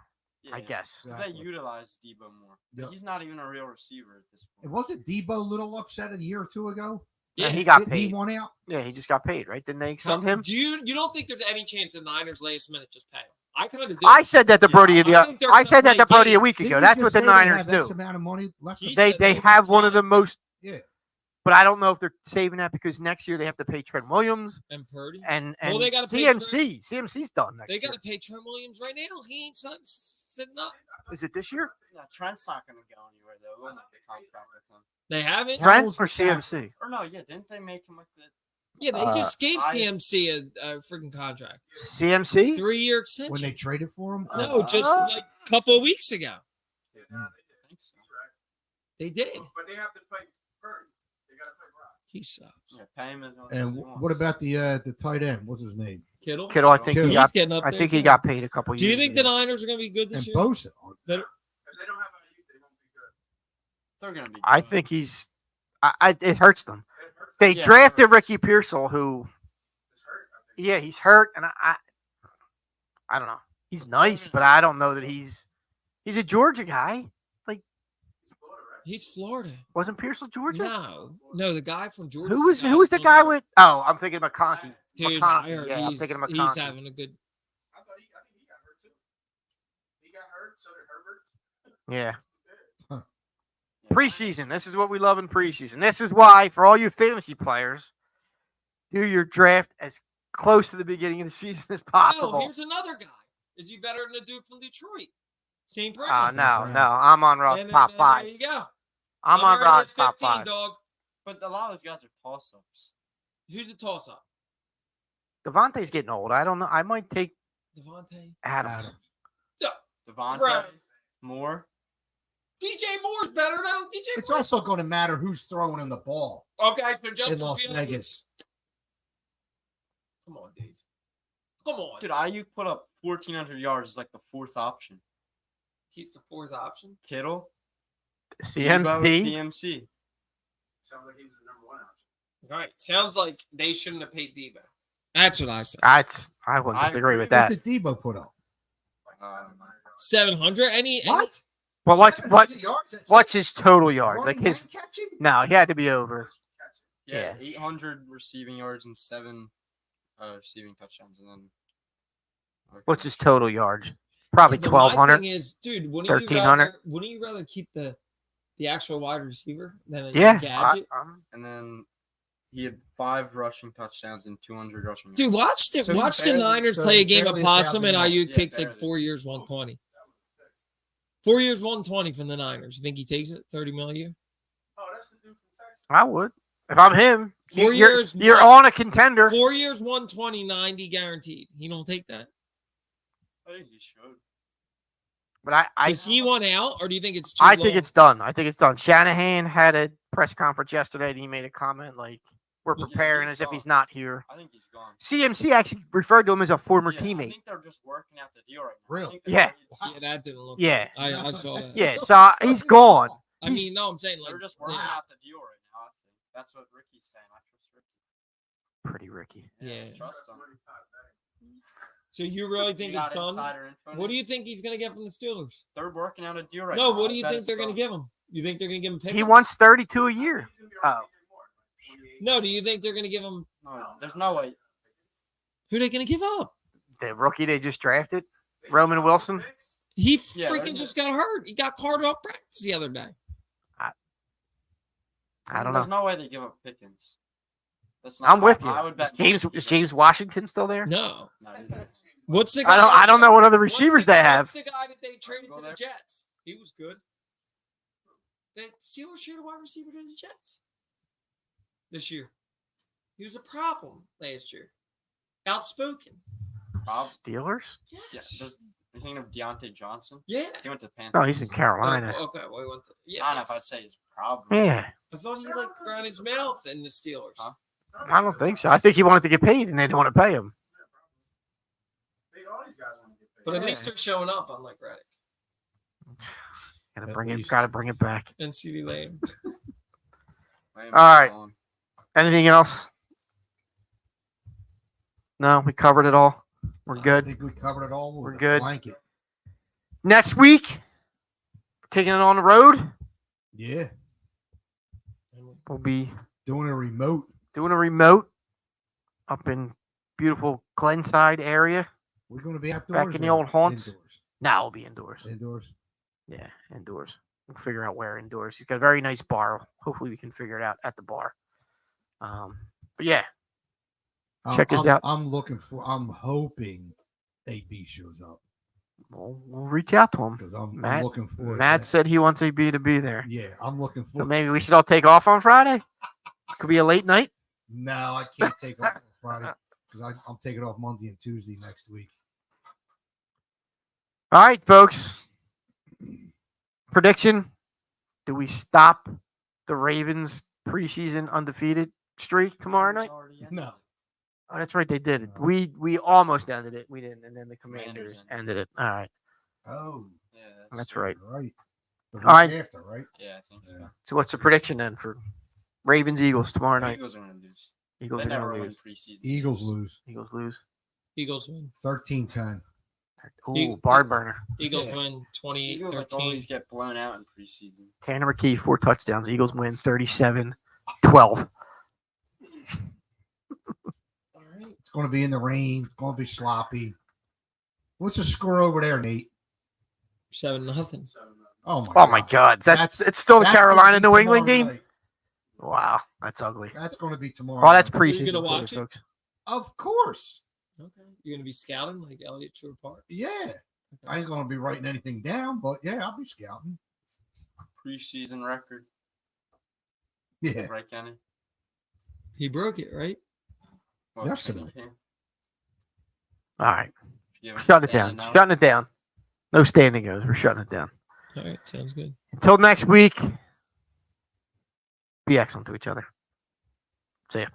I Yeah, guess. 'cause Exactly. they utilize Debo more. But Yep. he's not even a real receiver at this And point. wasn't Debo a little upset a year or two ago? Yeah, Yeah. he got Didn't he paid. want out? Yeah, he just got paid, right? Didn't they How- extend him? Do you don't think there's any chance the Niners last minute just pay him? I kind of do. I said that to Yeah, Brody. I think they're I gonna said that play to Brody a games. week Didn't ago. you That's just what the say they Niners have X do. amount of money left. He They said they have one ton of the most, Yeah. but I don't know if they're saving that because next year they have to pay Trent Williams and Purdy. and Well, they gotta pay CMC. CMC's done next They got year. to pay Trent Williams right now. He ain't sitting up. Is it this year? Yeah, Trent's not going to go anywhere though. We'll make a contract with him. They haven't. How Trent old's or the cap? CMC? Or no, yeah, didn't they make him like the? Yeah, they just gave I- PMC a freaking contract, CMC? 3-year When extension. they traded for him? No, just like a couple of weeks ago. Yeah, Mm. they did. I think so. He's right. They did. But they have to play Purdy. They got to play Brock. He sucks. Yeah, pay him as much And as he what wants. about the tight end? What's his name? Kittle. Kittle, I think Kittle. he He's got. getting up I there, think he too. got paid a couple years. Do you think the ago. Niners are going to be good And this year? Bosa. Better. If they don't have Ayuk, they won't be good. They're gonna be. I good. think he's. It hurts them. It hurts They Yeah, it drafted hurts. Ricky Pearsall, who, It's hurt, I think. yeah, he's hurt, and I don't know. He's nice, but I don't know that he's a Georgia guy. Like, He's Florida, right? He's Florida. wasn't Pearsall Georgia? No, the guy from Georgia. Who was the guy with? Oh, I'm thinking McConkey. Dude, McConkey, I heard yeah, I'm he's, thinking of he's McConkey. having a good. I think he got hurt too. He got hurt, so did Herbert. Yeah. Huh. Preseason. This is what we love in preseason. This is why, for all you fantasy players, do your draft as close to the beginning of the season as Oh, possible. here's another guy. Is he better than the dude from Detroit? St. Oh, Brown. no. I'm on Ross And top then five. There you go. I'm on already at Ross top 15, five. dog. But a lot of those guys are toss-ups. Who's the toss-up? Devontae's getting old. I don't know. I might take Devontae. Adams. Devontae, Right. Moore. DJ Moore's better now. DJ It's Moore. also going to matter who's throwing him the ball Okay, so in Justin Las Fields. Vegas. Come on, dude. Come on. Dude, Ayuk put up 1,400 yards as like the fourth option. He's the fourth option. Kittle, CMC. DMC. Sounds like he was the number one option. All right. Sounds like they shouldn't have paid Debo. That's what I said. I wouldn't I disagree with What that. did Debo put up? 700. Any What? Well, Yards? what's his total yards? Running Like his back catching? no, he had to be over. Yeah, Yeah. 800 receiving yards and 7 receiving touchdowns, and then. What's his total yards? Probably But my 1,200. thing is, dude, 1,300. Wouldn't you rather keep the actual wide receiver than a Yeah. gadget? And then he had 5 rushing touchdowns and 200 rushing yards. Dude, watch the So he the barely- Niners so play a he game of barely possum, and 1,000 Ayuk yards. takes Yeah, like barely. 4 years, 120. 4 years, 120 from the Niners. You think he takes it? 30 million a year? Oh, that's the dude from Texas. I would. If I'm him, 4 you're, years. you're on a contender. 4 years, 120, 90 guaranteed. He don't take that. I think he should. But Does he want out, or do you think it's too I think long? it's done. I think it's done. Shanahan had a press conference yesterday, and he made a comment like, "We're Yeah, preparing he's as if he's gone. not here." I think he's gone. CMC actually referred to him as a former Yeah, I teammate. think they're just working out the deal right now. Really? I think they're Yeah. just- Yeah, that didn't look. Yeah. good. I saw that. Yeah, so he's gone. I mean, no, I'm saying like They're just working yeah. out the deal right now. I think that's what Ricky's saying. I trust Ricky. Pretty Ricky. Yeah. Trust him. So you really think You it's got done? insider info? What do you think he's gonna get from the Steelers? They're working out a deal right No, now. what I do you bet think it's they're gonna done. give him? You think they're gonna give him Pickens? He wants 32 a year. Oh. No, do you think they're gonna give him? No, there's no way. Who are they gonna give up? The rookie they just drafted, Roman Wilson. He Yeah, freaking they're just got hurt. He got carted off practice the other day. I don't There's know. no way they give up Pickens. That's I'm with I you. would Is bet James Washington still there? No. No, he's not. What's the guy? I don't know what other what's receivers the- they have. What's the guy that they traded Go to the there. Jets? He was good. The Steelers traded a wide receiver to the Jets this year. He was a problem last year. Outspoken. Rob? Steelers? Yeah. Yes. You thinking of Deontay Johnson? Yeah. He went to the Panthers. No, he's in Carolina. Oh, okay. Well, he went to, I don't know yeah. if I'd say he's a problem. Yeah, I thought he like ran his mouth in the Steelers. Huh? I don't think so. I think he wanted to get paid, and they didn't want to pay him. All these guys want to get paid. But at Yeah. least they're showing up, unlike Reddick At Gotta least. bring it back. and CeeDee Lamb. Lamb All right. gone. Anything else? No, we covered it all. We're I good. think we covered it all. with We're a good. Blanket. Next week, taking it on the road. Yeah. We'll be Doing a remote. doing a remote up in beautiful Glenside area. We're going to be outdoors. Back in the or old haunts? Indoors. Now we'll be indoors. Indoors. Yeah, indoors. We'll figure out where indoors. He's got a very nice bar. Hopefully, we can figure it out at the bar. But yeah, Check us out. I'm hoping AB shows up we'll reach out to him. because I'm Matt- looking forward. Matt to said he wants AB to be there. Yeah, I'm looking So forward. maybe we should all take off on Friday. Could be a late night. No, I can't take off on Friday because I'm taking off Monday and Tuesday next week. All right, folks. Prediction: do we stop the Ravens preseason undefeated streak tomorrow night? Already ended. No. Oh, that's right, they did it. No. We almost ended it. We didn't, and then the Commanders Commanders ended it. All right, Oh, Yeah, that's right. right. The week All right. after, right? Yeah, I think so. Yeah. So what's the prediction then for Ravens Eagles tomorrow The night? Eagles are gonna lose. Eagles They are never going to win lose. preseason. Eagles games. lose Eagles lose. Eagles win. 13-10. Ooh, barn burner. Eagles Yeah. win 28-13. Eagles like always get blown out in preseason. Tanner McKee, 4 touchdowns. Eagles win 37-12. All right. It's going to be in the rain. It's going to be sloppy. What's the score over there, Nate? 7-0. Oh my God. It's still the That's Carolina gonna be New England tomorrow game? night. Wow, that's ugly. That's going to be tomorrow. Oh, that's night. preseason. you gonna for watch you it? folks. Of course. Okay. You're gonna be scouting like Elliott Shore Park. Yeah. I ain't going to be writing anything down, but yeah, I'll be scouting. Preseason record, Yeah. right, Kenny? He broke it, right? What, Yesterday. Kenny? All right. Give us Shut it 10 down. and 0. Shutting it down. No standing goes. We're shutting it down. All right, sounds good. Until next week, be excellent to each other. See ya.